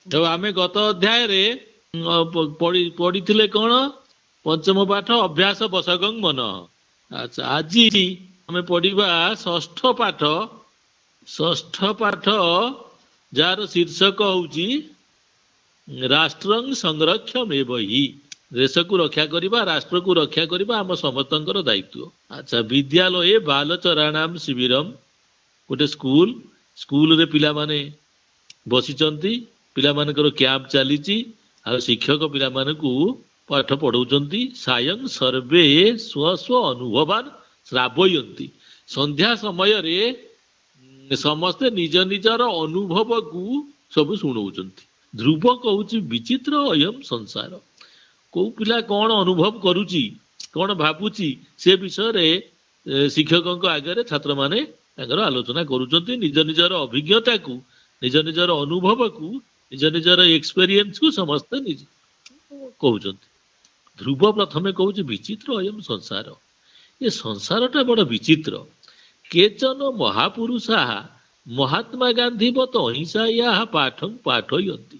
आमे गत अध्याय रे पढ़ी कौन पंचम पाठ अभ्यास बसगं मन। अच्छा आज आमे पढ़ा षष्ठ पाठ जार शीर्षक हूँ राष्ट्र संरक्षण ही। देश को रक्षा करवा राष्ट्र को रक्षा करवा आम समस्त दायित्व। अच्छा विद्यालय बालचराणाम शिविरम गोटे स्कूल रे पिला माने बसिचंती पिला मानकर कैंप चली आ शिक्षक पिला मानकू पाठ पढ़ाउचंती। सायं सर्वे स्व स्व अनुभवान श्रावयंती। संध्या समय रे समस्ते निज निजर अनुभव को सब शुणाउचंती। ध्रुव कहूची विचित्र अयम संसार। को पिला कौन अनुभव करुची कौन भावुची से विषय रे शिक्षक आगे छात्र माने आलोचना करुचंती। निज निजर अभिज्ञता को निज निजर अनुभव को निज निजर एक्सपीरियंस को समस्ते निज कहउचंती। ध्रुव प्रथमे कहूची विचित्र अयम संसार। ये संसारटा बड़ विचित्र। केचन महापुरुषा महात्मा गांधी बत अहिंसा या पाठं पाठयंती।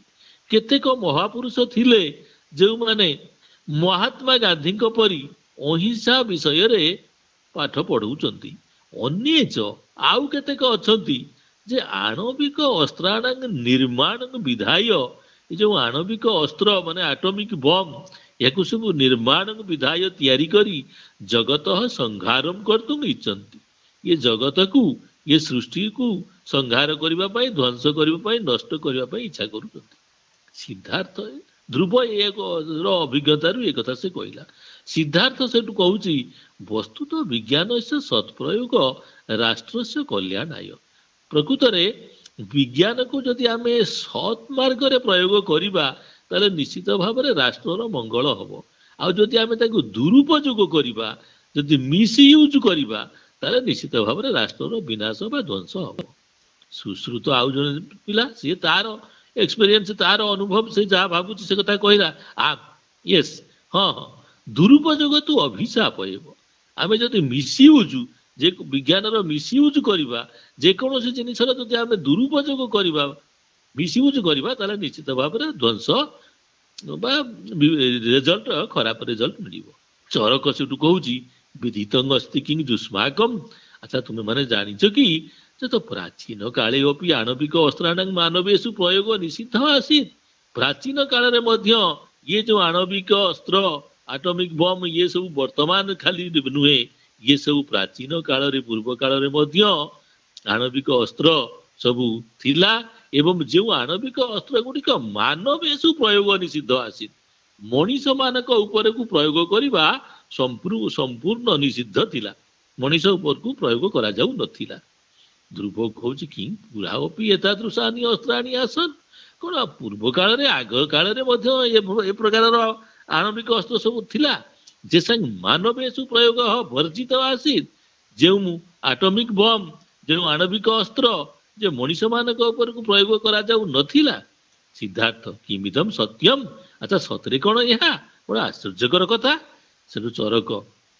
केतेक महापुरुष थिले जो माने महात्मा गांधी परी अहिंसा विषय रे पाठ पढ़ाउचंती। अन्येच आउ केतेक अछंती जे आणविक अस्त्राणां निर्माण विधाय जो आणविक अस्त्र माने एटॉमिक बम याकु सब निर्माण विधाय तैयारी करी जगत संहारम करतुं इच्छन्ति। ये जगत को ये सृष्टि को संहार करबा पई ध्वंस करबा पई नष्ट करबा पई इच्छा करूछन्ति। सिद्धार्थ ध्रुव एक अभिज्ञतारू एक कथा से कहला। सिद्धार्थ से कहूची वस्तु तो विज्ञान से सत्प्रयोग राष्ट्र से कल्याणाय। प्रकृत रे विज्ञान को जदि आमे सत् मार्ग रे प्रयोग करिबा ताले निश्चित भाव रे राष्ट्र मंगल हबो। आ जदि आमे ताकू दुरुपयोग करिबा जदि मिस यूज करिबा ताले निश्चित भाव रे राष्ट्र विनाश बा ध्वंस हबो। सुश्रुत आउ जने पिला से तार एक्सपीरियंस तार अनुभव से जहाँ भावुँ से कथा कहला आ यस हाँ हाँ दुरुपयोग तू अभिशाप हेब। आमे जदि मिसयूज जे विज्ञान मिसयूज करवा जेकोसी जिनसर जदि आमे दुरुपयोग करवा मिसयूज करवा ताले निश्चित भाव में ध्वंस बा रिजल्ट खराब रिजल्ट मिल। चरक से कहूँ विदितं अस्ति किं दुष्माकम। अच्छा तुम्हें माने जानिच कि तो प्राचीन काले अपि आणविक अस्त्राणां मानवेषु प्रयोग निषिद्ध आसीत्। प्राचीन काल रे मध्य ये जो आणविक अस्त्र एटॉमिक बम ये सब वर्तमान खाली नुहे ये सब प्राचीन काल रे पूर्व काल रे मध्य आणविक अस्त्र सबू थिला। एवं जो आणविक अस्त्र गुड़िक मानवेषु प्रयोग निषिद्ध आसीत्। मनीष मानक ऊपर को प्रयोग करवा संपूर्ण निषिद्ध थिला। मनीष ऊपर को प्रयोग करा जाऊ नथिला। ध्रुव कहूँ कि पुरापी एतादृशानि अस्त्राणि आसन कौन पूर्व काल रे आग काल रे ए प्रकार आणविक अस्त्र सब थिला जे संग मानवेषु प्रयोग वर्जित आसीत। जो एटॉमिक बम जो आणविक अस्त्र जे मनीष मानक ऊपर को प्रयोग करा जाऊ नथिला। सिद्धार्थ किमिदम सत्यम। अच्छा सतरे कौन यह बड़ा आश्चर्यकर कथा। से चरक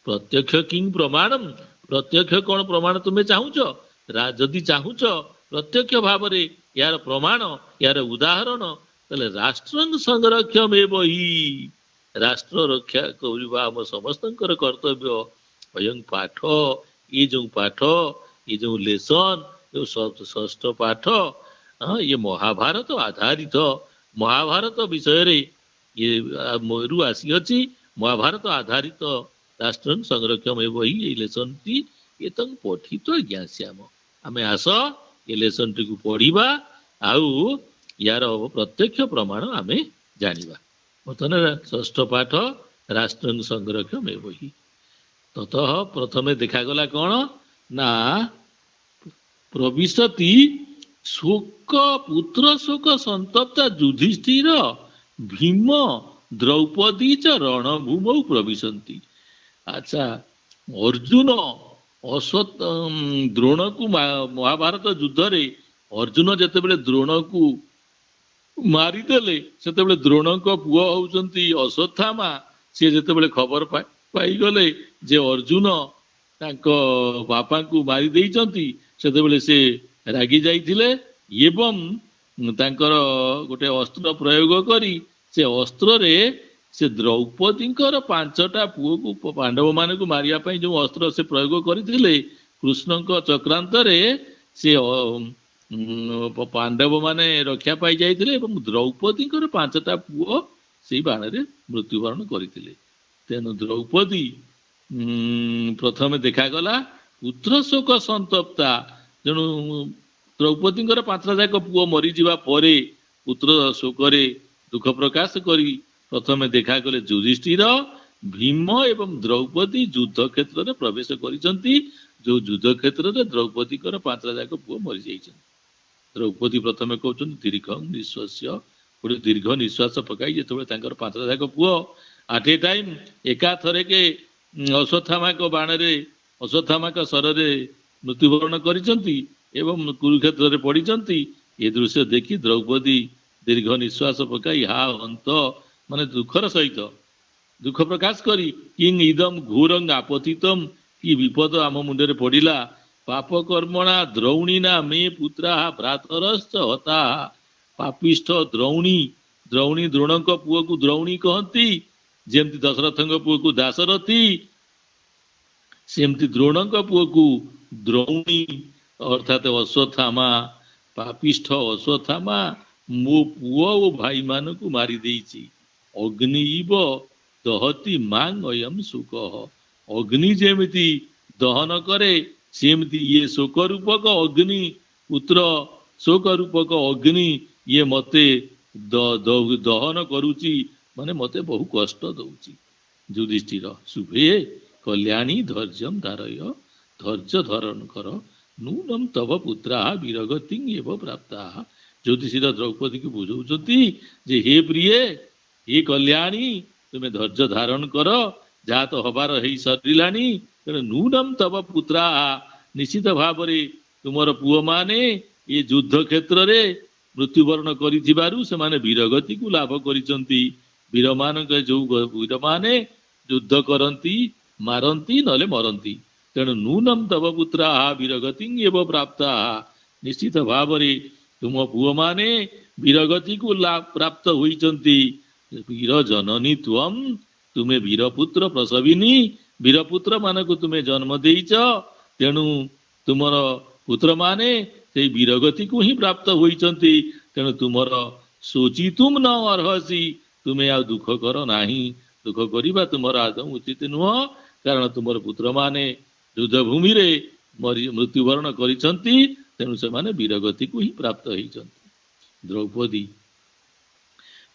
प्रत्यक्ष किं प्रमाणम। प्रत्यक्ष कौन प्रमाण तुम्हें चाहूच जदि चाहूच प्रत्यक्ष भाव में यार प्रमाण यार उदाहरण ताले राष्ट्र संरक्षण ही। राष्ट्र रक्षा करवा आम समस्त कर्तव्य। अयं पाठ ये जो लेसन जो षष्ठ पाठ ये महाभारत आधारित महाभारत विषय रे ये रु आसी अच्छी महाभारत आधारित राष्ट्र संरक्षण ही लेसन टी ये तंग पठित ज्ञास्याम। आमे आस ये लेसन टी को पढ़िबा आउ यार प्रत्यक्ष प्रमाण आमे जानिबा। बर्तमान षष्ठ पाठ राष्ट्र संरक्षण ही। ततः प्रथमे देखागला कौन ना प्रविशति शोक पुत्र शोक संतप्ता युधिष्ठिर भीम द्रौपदी च रणभूमौ प्रविशन्ति। अच्छा अर्जुन अश्वत द्रोण को महाभारत युद्ध रे अर्जुन जेतेबेले द्रोण को मारिदेले सेतेबेले द्रोण को पुओ होउचंती अश्वत्थामा से जेतेबेले खबर पाईगले जे अर्जुन तांको बापा को मारी देइचंती सेतेबेले से रागी जाइथिले एवं ତାଙ୍କର ଗୋଟେ ଅସ୍ତ୍ର ପ୍ରୟୋଗ କରି ସେ ଅସ୍ତ୍ରରେ ସେ ଦ୍ରୌପଦୀଙ୍କର 5ଟା ପୁଅକୁ ପାଣ୍ଡବ ମାନଙ୍କୁ ମାରିବା ପାଇଁ ଯୋଉ ଅସ୍ତ୍ର ସେ ପ୍ରୟୋଗ କରିଥିଲେ କୃଷ୍ଣଙ୍କ ଚକ୍ରାନ୍ତରେ ସେ ପାଣ୍ଡବ ମାନେ ରକ୍ଷା ପାଇ ଯାଇଥିଲେ ଏବଂ ଦ୍ରୌପଦୀଙ୍କର 5ଟା ପୁଅ ସେଇ ବାଣରେ ମୃତ୍ୟୁବରଣ କରିଥିଲେ। ତେଣୁ ଦ୍ରୌପଦୀ ପ୍ରଥମେ ଦେଖାଗଲା ପୁତ୍ର ଶୋକ ସନ୍ତପ୍ତା। ତେଣୁ ଦ୍ରୌପଦୀଙ୍କର 5ଟା ଯାକ ପୁଅ ମରିଯିବା ପରେ ପୁତ୍ର ଶୋକରେ ଦୁଃଖ ପ୍ରକାଶ କରି ପ୍ରଥମେ ଦେଖାଗଲେ ଯୁଧିଷ୍ଠିର, ଭୀମ ଏବଂ ଦ୍ରୌପଦୀ ଯୁଦ୍ଧ କ୍ଷେତ୍ରରେ ପ୍ରବେଶ କରିଛନ୍ତି। ଯୋଉ ଯୁଦ୍ଧ କ୍ଷେତ୍ରରେ ଦ୍ରୌପଦୀଙ୍କର 5ଟା ଯାକ ପୁଅ ମରିଯାଇଛନ୍ତି। ଦ୍ରୌପଦୀ ପ୍ରଥମେ କହୁଛନ୍ତି ଦୀର୍ଘ ନିଶ୍ୱାସ, ଗୋଟେ ଦୀର୍ଘ ନିଶ୍ୱାସ ପକାଇ ଯେତେବେଳେ ତାଙ୍କର 5ଟା ଯାକ ପୁଅ ଆଟ୍ ଏ ଟାଇମ୍ ଏକାଥରକେ ଅଶ୍ୱତ୍ଥାମାଙ୍କ ବାଣରେ ଅଶ୍ୱତ୍ଥାମାଙ୍କ ଶରରେ ମୃତ୍ୟୁବରଣ କରିଛନ୍ତି ଏବଂ କୁରୁକ୍ଷେତ୍ରରେ ପଡ଼ିଛନ୍ତି, ଏ ଦୃଶ୍ୟ ଦେଖି ଦ୍ରୌପଦୀ ଦୀର୍ଘ ନିଶ୍ୱାସ ପକାଇ ହା ହନ୍ତ ମାନେ ଦୁଃଖର ସହିତ ଦୁଃଖ ପ୍ରକାଶ କରି କିଂ ଇଦମ୍ ଘୋରଂ ଆପତିତମ୍, କି ବିପଦ ଆମ ମୁଣ୍ଡରେ ପଡ଼ିଲା, ପାପ କର୍ମଣା ଦ୍ରୌଣୀନା ମେ ପୁତ୍ରା ଭ୍ରାତରଶ୍ଚ ହତା। ପାପିଷ୍ଠ ଦ୍ରୌଣୀ, ଦ୍ରୌଣୀ ଦ୍ରୋଣଙ୍କ ପୁଅକୁ ଦ୍ରୌଣୀ କହନ୍ତି, ଯେମିତି ଦଶରଥଙ୍କ ପୁଅକୁ ଦାଶରଥୀ, ସେମିତି ଦ୍ରୋଣଙ୍କ ପୁଅକୁ ଦ୍ରୌଣୀ ଅର୍ଥାତ ଅଶ୍ୱତ୍ଥାମା। ପାପିଷ୍ଠ ଅଶ୍ୱତ୍ଥାମା ମୋ ପୁଅ ଓ ଭାଇମାନଙ୍କୁ ମାରି ଦେଇଛି। ଅଗ୍ନିଇବ ଦହତି ମାଂ ଅୟମ୍ ଶୋକ। ଅଗ୍ନି ଯେମିତି ଦହନ କରେ ସେମିତି ଇଏ ଶୋକ ରୂପକ ଅଗ୍ନି, ପୁତ୍ର ଶୋକ ରୂପକ ଅଗ୍ନି ଇଏ ମତେ ଦହନ କରୁଛି, ମାନେ ମତେ ବହୁ କଷ୍ଟ ଦଉଛି। ଯୁଧିଷ୍ଠିର ଶୁଭେ କଲ୍ୟାଣୀ ଧୈର୍ଯ୍ୟମ୍ ଧାରୟ, ଧୈର୍ଯ୍ୟ ଧାରଣ କର, ନୂନମ୍ ତବ ପୁତ୍ରା ବିରଗତି ଏବ ପ୍ରାପ୍ତା। ଯୁଧିଷ୍ଠିର ଦ୍ରୌପଦୀକୁ ବୁଝଉଛନ୍ତି ଯେ ହେ ପ୍ରିୟେ, ହେ କଲ୍ୟାଣୀ, ତୁମେ ଧୈର୍ଯ୍ୟ ଧାରଣ କର, ଯାହା ତ ହବାର ହେଇ ସରିଲାଣି। ତେଣୁ ନୂନମ୍ ତବ ପୁତ୍ରା, ନିଶ୍ଚିତ ଭାବରେ ତୁମର ପୁଅମାନେ ଏ ଯୁଦ୍ଧ କ୍ଷେତ୍ରରେ ମୃତ୍ୟୁବରଣ କରିଥିବାରୁ ସେମାନେ ବୀରଗତିକୁ ଲାଭ କରିଛନ୍ତି। ବୀରମାନଙ୍କ ଯୋଉ ବୀରମାନେ ଯୁଦ୍ଧ କରନ୍ତି, ମାରନ୍ତି ନହେଲେ ମରନ୍ତି। ତେଣୁ ନୂନମ୍ ତବ ପୁତ୍ରା ବୀରଗତି ଏବ ପ୍ରାପ୍ତା, ନିଶ୍ଚିତ ଭାବରେ ତୁମ ପୁଅମାନେ ବୀରଗତିକୁ ପ୍ରାପ୍ତ ହୋଇଛନ୍ତି। ବୀର ଜନନୀ ତ୍ୱମ୍, ତୁମେ ବୀରପୁତ୍ର ପ୍ରସବିନୀ, ବୀରପୁତ୍ର ମାନଙ୍କୁ ତୁମେ ଜନ୍ମ ଦେଇଛ। ତେଣୁ ତୁମର ପୁତ୍ରମାନେ ସେଇ ବୀରଗତିକୁ ହିଁ ପ୍ରାପ୍ତ ହୋଇଛନ୍ତି। ତେଣୁ ତୁମର ଶୋଚିତୁମ୍ ନ ଅର୍ହସି, ତୁମେ ଆଉ ଦୁଃଖ କର ନାହିଁ। ଦୁଃଖ କରିବା ତୁମର ଆଦୌ ଉଚିତ ନୁହଁ, କାରଣ ତୁମର ପୁତ୍ରମାନେ ଯୁଦ୍ଧ ଭୂମିରେ ମୃତ୍ୟୁବରଣ କରିଛନ୍ତି। ତେଣୁ ସେମାନେ ବୀରଗତିକୁ ହିଁ ପ୍ରାପ୍ତ ହେଇଛନ୍ତି। ଦ୍ରୌପଦୀ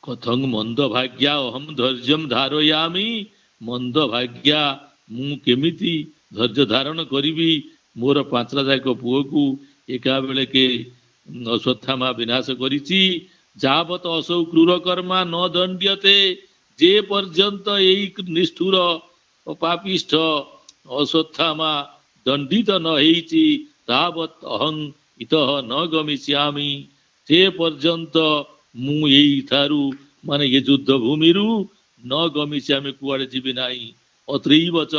କଥଂ ମନ୍ଦ ଭାଗ୍ୟା ଅହମ୍ ଧୈର୍ଯ୍ୟମ୍ ଧାରୟାମି। ମନ୍ଦ ଭାଗ୍ୟା, ମୁଁ କେମିତି ଧୈର୍ଯ୍ୟ ଧାରଣ କରିବି? ମୋର 5ଟା ଯାକ ପୁଅକୁ ଏକା ବେଳକେ ଅଶ୍ୱତ୍ଥାମା ବିନାଶ କରିଛି। ଯାବତ ଅସୌ କ୍ରୂର କର୍ମା ନ ଦଣ୍ଡ୍ୟତେ, ଯେ ପର୍ଯ୍ୟନ୍ତ ଏଇ ନିଷ୍ଠୁର ଓ ପାପିଷ୍ଠ ଅଶ୍ୱତ୍ଥାମା ଦଣ୍ଡିତ ନ ହେଇଛି, ତାବତ୍ ଅହଂ ଇତଃ ନ ଗମିଷ୍ୟାମି, ସେ ପର୍ଯ୍ୟନ୍ତ ମୁଁ ଏଇଠାରୁ ମାନେ ଏ ଯୁଦ୍ଧ ଭୂମିରୁ ନ ଗମିଷ୍ୟାମି, କୁଆଡେ ଯିବି ନାହିଁ। ଅତ୍ରୈବ ଚ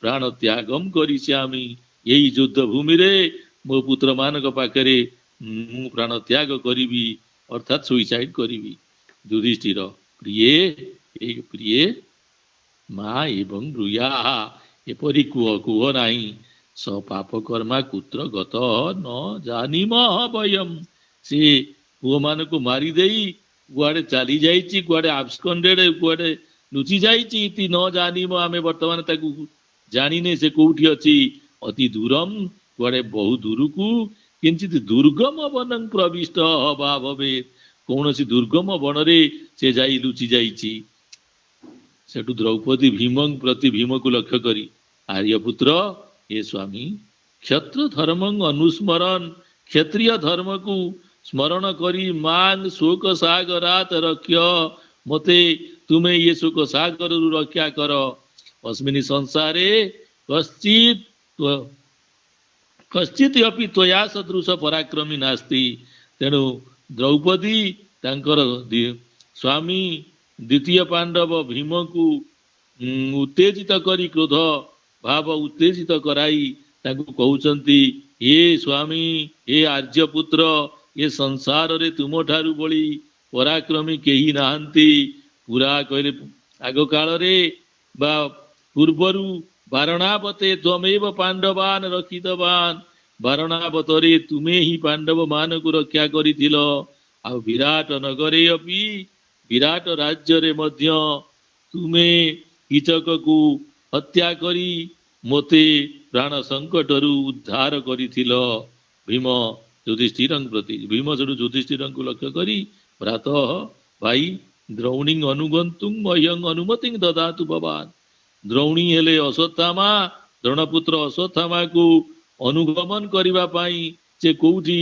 ପ୍ରାଣ ତ୍ୟାଗମ୍ କରିଷ୍ୟାମି, ଏଇ ଯୁଦ୍ଧ ଭୂମିରେ ମୋ ପୁତ୍ର ମାନଙ୍କ ପାଖରେ ମୁଁ ପ୍ରାଣ ତ୍ୟାଗ କରିବି, ଅର୍ଥାତ୍ ସୁଇସାଇଡ୍ କରିବି। ଯୁଧିଷ୍ଠିର ପ୍ରିୟେ, ଏ ପ୍ରିୟେ ମା ଏବଂ ବ୍ରୁୟା, ଏପରି କୁହ ନାହିଁ। ସ ପାପ କର୍ମା କୁତ୍ର ଗତ ନ ଜାନିମ ବୟମ୍, ସେ ପୁଅମାନଙ୍କୁ ମାରି ଦେଇ କୁଆଡେ ଚାଲି ଯାଇଛି, କୁଆଡେ ଆବସ୍କଣ୍ଡେଡ୍, କୁଆଡେ ଲୁଚି ଯାଇଛି। ଇତି ନ ଜାନିମ, ଆମେ ବର୍ତ୍ତମାନ ତାକୁ ଜାଣିନେ ସେ କୋଉଠି ଅଛି। ଅତି ଦୂରମ୍, କୁଆଡେ ବହୁ ଦୂରକୁ। କିଞ୍ଚିତ ଦୁର୍ଗମ ବନଂ ପ୍ରବିଷ୍ଟ ହବା ଭବେ, କୌଣସି ଦୁର୍ଗମ ବନରେ ସେ ଯାଇ ଲୁଚି ଯାଇଛି। ସେଠୁ ଦ୍ରୌପଦୀ ଭୀମ ପ୍ରତି ଭୀମକୁ ଲକ୍ଷ୍ୟ କରି, ଆର୍ଯ୍ୟପୁତ୍ର, ଏ ସ୍ୱାମୀ, କ୍ଷତ୍ର ଧର୍ମଂ ଅନୁସ୍ମରନ୍, କ୍ଷତ୍ରିୟ ଧର୍ମକୁ ସ୍ମରଣ କରି ମାଂ ଶୋକ ସାଗରାତ ରକ୍ଷ, ମତେ ତୁମେ ଇଏ ଶୋକ ସାଗରରୁ ରକ୍ଷା କର। ଅସ୍ମିନ୍ ସଂସାରେ କଶ୍ଚିତ୍ ଅପି ତ୍ୱୟା ସଦୃଶ ପରାକ୍ରମୀ ନାସ୍ତି। ତେଣୁ ଦ୍ରୌପଦୀ ତାଙ୍କର ସ୍ୱାମୀ ଦ୍ୱିତୀୟ ପାଣ୍ଡବ ଭୀମକୁ ଉତ୍ତେଜିତ କରି, କ୍ରୋଧ ଭାବ ଉତ୍ତେଜିତ କରାଇ ତାଙ୍କୁ କହୁଛନ୍ତି, ହେ ସ୍ୱାମୀ, ହେ ଆର୍ଯ୍ୟପୁତ୍ର, ଏ ସଂସାରରେ ତୁମ ଠାରୁ ବଳି ପରାକ୍ରମୀ କେହି ନାହାନ୍ତି। ପୁରା କହିଲେ ଆଗ କାଳରେ ବା ପୂର୍ବରୁ ବାରଣାବତେ ତ୍ୱମେବ ପାଣ୍ଡବାନ ରକ୍ଷିତବାନ, ବାରଣାବତରେ ତୁମେ ହିଁ ପାଣ୍ଡବ ମାନଙ୍କୁ ରକ୍ଷା କରିଥିଲ। ଆଉ ବିରାଟ ନଗରେ ଅପି, ବିରାଟ ରାଜ୍ୟରେ ମଧ୍ୟ ତୁମେ କୀଚକକୁ ହତ୍ୟା କରି ମୋତେ ପ୍ରାଣ ସଙ୍କଟରୁ ଉଦ୍ଧାର କରିଥିଲ। ଭୀମ ଯୁଧିଷ୍ଠିରଙ୍କ ପ୍ରତି, ଭୀମ ସେଠୁ ଯୁଧିଷ୍ଠିରଙ୍କୁ ଲକ୍ଷ୍ୟ କରି ଭ୍ରାତଃ ଭାଇ ଦ୍ରୌଣୀ ଅନୁଗନ୍ତୁଂ ମହ୍ୟଂ ଅନୁମତି ଦଦାତୁ ଭବାନ। ଦ୍ରୌଣୀ ହେଲେ ଅଶ୍ୱତ୍ଥାମା, ଦ୍ରୋଣପୁତ୍ର ଅଶ୍ୱତ୍ଥାମାକୁ ଅନୁଗମନ କରିବା ପାଇଁ ସେ କୋଉଠି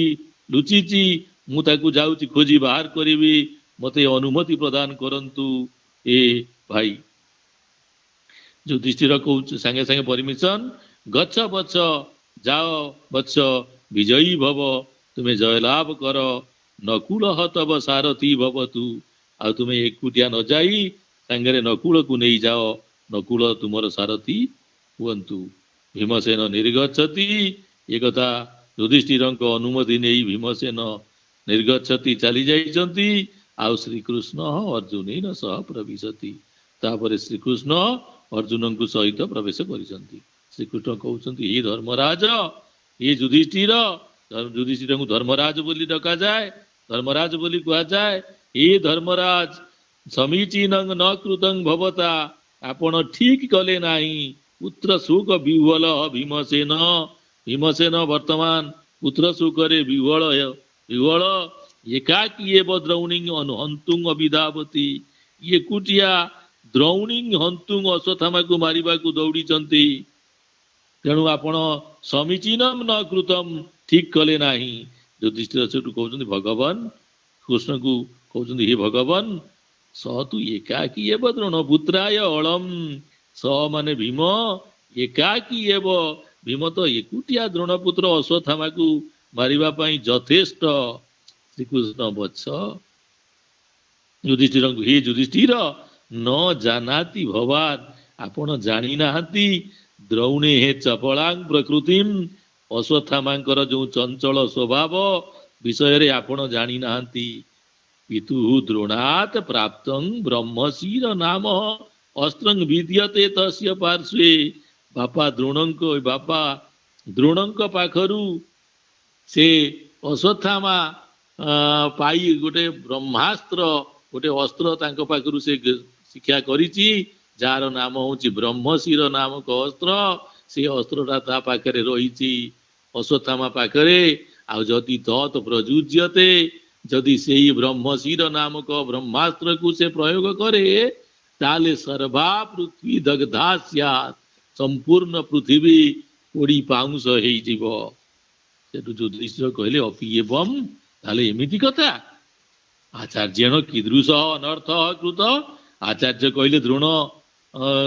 ଲୁଚିଛି, ମୁଁ ତାକୁ ଯାଉଛି ଖୋଜି ବାହାର କରିବି, ମୋତେ ଅନୁମତି ପ୍ରଦାନ କରନ୍ତୁ ଏ ଭାଇ। ଯୁଧିଷ୍ଠିର କହୁଛି ସାଙ୍ଗେ ସାଙ୍ଗେ ପରମିଶନ, ଗଛ ବଛ ଯାଅ ବତ୍ସ ବିଜୟୀ ଭବ, ତୁମେ ଜୟଲାଭ କର, ନକୁଳ ତବ ସାରଥୀ ଭବତୁ। ଆଉ ତୁମେ ଏକୁଟିଆ ନ ଯାଇ ସାଙ୍ଗରେ ନକୁଳକୁ ନେଇଯାଅ, ନକୁଳ ତୁମର ସାରଥୀ ହୁଅନ୍ତୁ। ଭୀମସେନ ନିର୍ଗଚ୍ଛତି, ଏକଥା ଯୁଧିଷ୍ଠିରଙ୍କ ଅନୁମତି ନେଇ ଭୀମସେନ ନିର୍ଗଚ୍ଛତି ଚାଲି ଯାଇଛନ୍ତି। ଆଉ ଶ୍ରୀକୃଷ୍ଣ ଅର୍ଜୁନେନ ସହ ପ୍ରବିଶତି, ତାପରେ ଶ୍ରୀକୃଷ୍ଣ ଅର୍ଜୁନଙ୍କୁ ସହିତ ପ୍ରବେଶ କରିଛନ୍ତି। ଶ୍ରୀକୃଷ୍ଣ କହୁଛନ୍ତି ଏ ଧର୍ମରାଜ, ଏ ଯୁଧିଷ୍ଠିର, ଯୁଧିଷ୍ଠିରଙ୍କୁ ଧର୍ମରାଜ ବୋଲି ଡକାଯାଏ, ଧର୍ମରାଜ ବୋଲି କୁହାଯାଏ। ଏ ଧର୍ମରାଜ ସମୀଚୀନ ନ କୃତଂ ଭବତା, ଆପଣ ଠିକ କଲେ ନାହିଁ। ପୁତ୍ର ଶୋକ ବିହ୍ୱଳ ଭୀମସେନ, ଭୀମସେନ ବର୍ତ୍ତମାନ ପୁତ୍ର ଶୋକରେ ବିହ୍ୱଳ। ଏକାକୀ ଏବ ଦ୍ରୌଣୀ ହନ୍ତୁଂ ଅବିଧାବତୀ, ଏକୁଟିଆ ଦ୍ରୌଣୀ ହନ୍ତୁଂ ଅଶ୍ୱତ୍ଥାମାକୁ ମାରିବାକୁ ଦୌଡ଼ିଛନ୍ତି। ତେଣୁ ଆପଣ ସମୀଚୀନମ୍ ନ କୃତମ୍, ଠିକ କଲେ ନାହିଁ। ଯୁଧିଷ୍ଠିର ସେଠୁ କହୁଛନ୍ତି ଭଗବାନ, କୃଷ୍ଣଙ୍କୁ କହୁଛନ୍ତି ହେ ଭଗବାନ, ସ ତୁ ଏକାକୀ ଏବ ଦ୍ରୋଣପୁତ୍ରାୟ ଅଳମ୍, ସ ମାନେ ଭୀମ, ଏକାକୀ ଏବ, ଭୀମ ତ ଏକୁଟିଆ ଦ୍ରୋଣପୁତ୍ର ଅଶ୍ୱତ୍ଥାମାକୁ ମାରିବା ପାଇଁ ଯଥେଷ୍ଟ। ଶ୍ରୀକୃଷ୍ଣ ବତ୍ସ, ଯୁଧିଷ୍ଠିରଙ୍କୁ ହେ ଯୁଧିଷ୍ଠିର, ନ ଜାନାତି ଭବାନ, ଆପଣ ଜାଣିନାହାନ୍ତି, ଦ୍ରୌଣେ ହେ ଚପଳାଂ ପ୍ରକୃତିମ୍, ଅଶ୍ୱତ୍ଥାମାଙ୍କର ଯୋଉ ଚଞ୍ଚଳ ସ୍ୱଭାବ ବିଷୟରେ ଆପଣ ଜାଣିନାହାନ୍ତି। ପିତୁ ଦ୍ରୋଣାତ ପ୍ରାପ୍ତଂ ବ୍ରହ୍ମଶିର ନାମ ଅସ୍ତ୍ରଂ ବିଦ୍ୟତେ ତସ୍ୟ ପାର୍ଶ୍ୱେ, ବାପା ଦ୍ରୋଣଙ୍କ ପାଖରୁ ସେ ଅଶ୍ୱତ୍ଥାମା ପାଇ ଗୋଟେ ବ୍ରହ୍ମାସ୍ତ୍ର, ଗୋଟେ ଅସ୍ତ୍ର ତାଙ୍କ ପାଖରୁ ସେ ଶିକ୍ଷା କରିଛି, ଯାହାର ନାମ ହଉଛି ବ୍ରହ୍ମଶିର ନାମକ ଅସ୍ତ୍ର। ସେ ଅସ୍ତ୍ରଟା ତା ପାଖରେ ରହିଛି, ଅଶ୍ୱତ୍ଥାମା ପାଖରେ। ଆଉ ଯଦି ତତ୍ ପ୍ରଯୁଜ୍ୟତେ, ଯଦି ସେଇ ବ୍ରହ୍ମଶିର ନାମକ ବ୍ରହ୍ମାସ୍ତ୍ରକୁ ସେ ପ୍ରୟୋଗ କରେ, ତାହେଲେ ସର୍ବା ପୃଥିବୀ ଦଗ୍ଧା ସ୍ୟାତ୍, ସମ୍ପୂର୍ଣ୍ଣ ପୃଥିବୀ ପୋଡ଼ି ପାଉଁଶ ହେଇଯିବ। ସେଠୁ ଯୁଧିଷ୍ଠିର କହିଲେ ଅପି ଏବଂ, ତାହେଲେ ଏମିତି କଥା। ଆଚାର୍ଯ୍ୟଣ କୀଦୃଶ ଅନର୍ଥ କୃତ, ଆଚାର୍ଯ୍ୟ କହିଲେ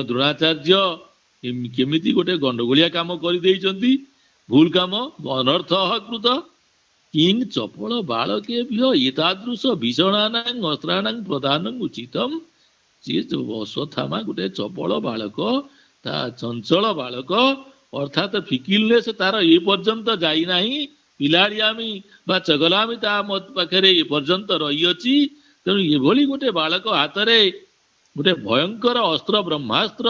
ଦ୍ରୋଣାଚାର୍ଯ୍ୟ କେମିତି ଗୋଟେ ଗଣ୍ଡଗୋଳିଆ କାମ କରିଦେଇଛନ୍ତି, ଭୁଲ କାମ, ଅନର୍ଥ କୃତ। କିଂ ଚପଳ ବାଳକେଭ୍ୟ ଏତାଦୃଶ ଭୀଷଣାନାଂ ଅସ୍ତ୍ରାଣାଂ ପ୍ରଦାନଂ ଉଚିତମ୍, ସିଏ ଅଶ୍ୱତ୍ଥାମା ଗୋଟେ ଚପଳ ବାଳକ, ତା ଚଞ୍ଚଳ ବାଳକ, ଅର୍ଥାତ ଫିକିଲନେସ ତାର ଏ ପର୍ଯ୍ୟନ୍ତ ଯାଇନାହିଁ, ପିଲାଳିଆମି ବା ଚଗଲାମି ତା ପାଖରେ ଏ ପର୍ଯ୍ୟନ୍ତ ରହିଅଛି। ତେଣୁ ଏଭଳି ଗୋଟେ ବାଳକ ହାତରେ ଗୋଟେ ଭୟଙ୍କର ଅସ୍ତ୍ର ବ୍ରହ୍ମାସ୍ତ୍ର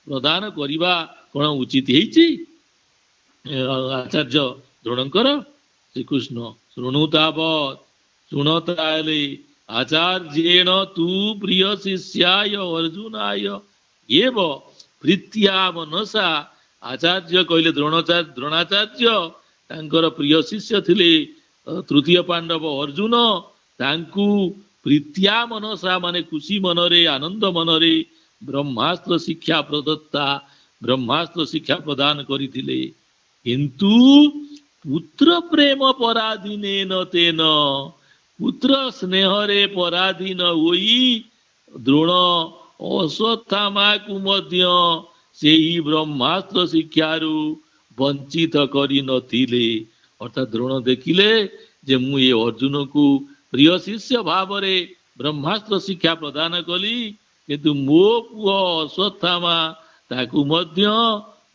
ପ୍ରଦାନ କରିବା କଣ ଉଚିତ ହେଇଛି ଆଚାର୍ଯ୍ୟ ଦ୍ରୋଣଙ୍କର? ଶ୍ରୀକୃଷ୍ଣ ଶୃଣୁ ତାବତ୍, ଶୁଣ ତାହେଲେ, ଆଚାର୍ଯ୍ୟେଣ ତୁ ପ୍ରିୟ ଶିଷ୍ୟାୟ ଅର୍ଜୁନାୟ ଏବ ପ୍ରୀତ୍ୟା ମନସା, ଆଚାର୍ଯ୍ୟ କହିଲେ ଦ୍ରୋଣାଚାର୍ଯ୍ୟ ତାଙ୍କର ପ୍ରିୟ ଶିଷ୍ୟ ଥିଲେ ତୃତୀୟ ପାଣ୍ଡବ ଅର୍ଜୁନ, ତାଙ୍କୁ ପ୍ରୀତ୍ୟା ମନସା ମାନେ ଖୁସି ମନରେ, ଆନନ୍ଦ ମନରେ ବ୍ରହ୍ମାସ୍ତ୍ର ଶିକ୍ଷା ପ୍ରଦତ୍ତା, ବ୍ରହ୍ମାସ୍ତ୍ର ଶିକ୍ଷା ପ୍ରଦାନ କରିଥିଲେ। କିନ୍ତୁ ପୁତ୍ର ପ୍ରେମ ପରାଧୀନେନ ତେନ, ପୁତ୍ର ସ୍ନେହରେ ପରାଧୀନ ହୋଇ ଦ୍ରୋଣ ଅଶ୍ୱତ୍ଥାମାକୁ ମଧ୍ୟ ସେହି ବ୍ରହ୍ମାସ୍ତ୍ର ଶିକ୍ଷାରୁ ବଞ୍ଚିତ କରିନଥିଲେ। ଅର୍ଥାତ୍ ଦ୍ରୋଣ ଦେଖିଲେ ଯେ ମୁଁ ଏ ଅର୍ଜୁନକୁ ପ୍ରିୟ ଶିଷ୍ୟ ଭାବରେ ବ୍ରହ୍ମାସ୍ତ୍ର ଶିକ୍ଷା ପ୍ରଦାନ କଲି, କିନ୍ତୁ ମୋ ପୁଅ ଅଶ୍ୱତ୍ଥାମା ତାକୁ ମଧ୍ୟ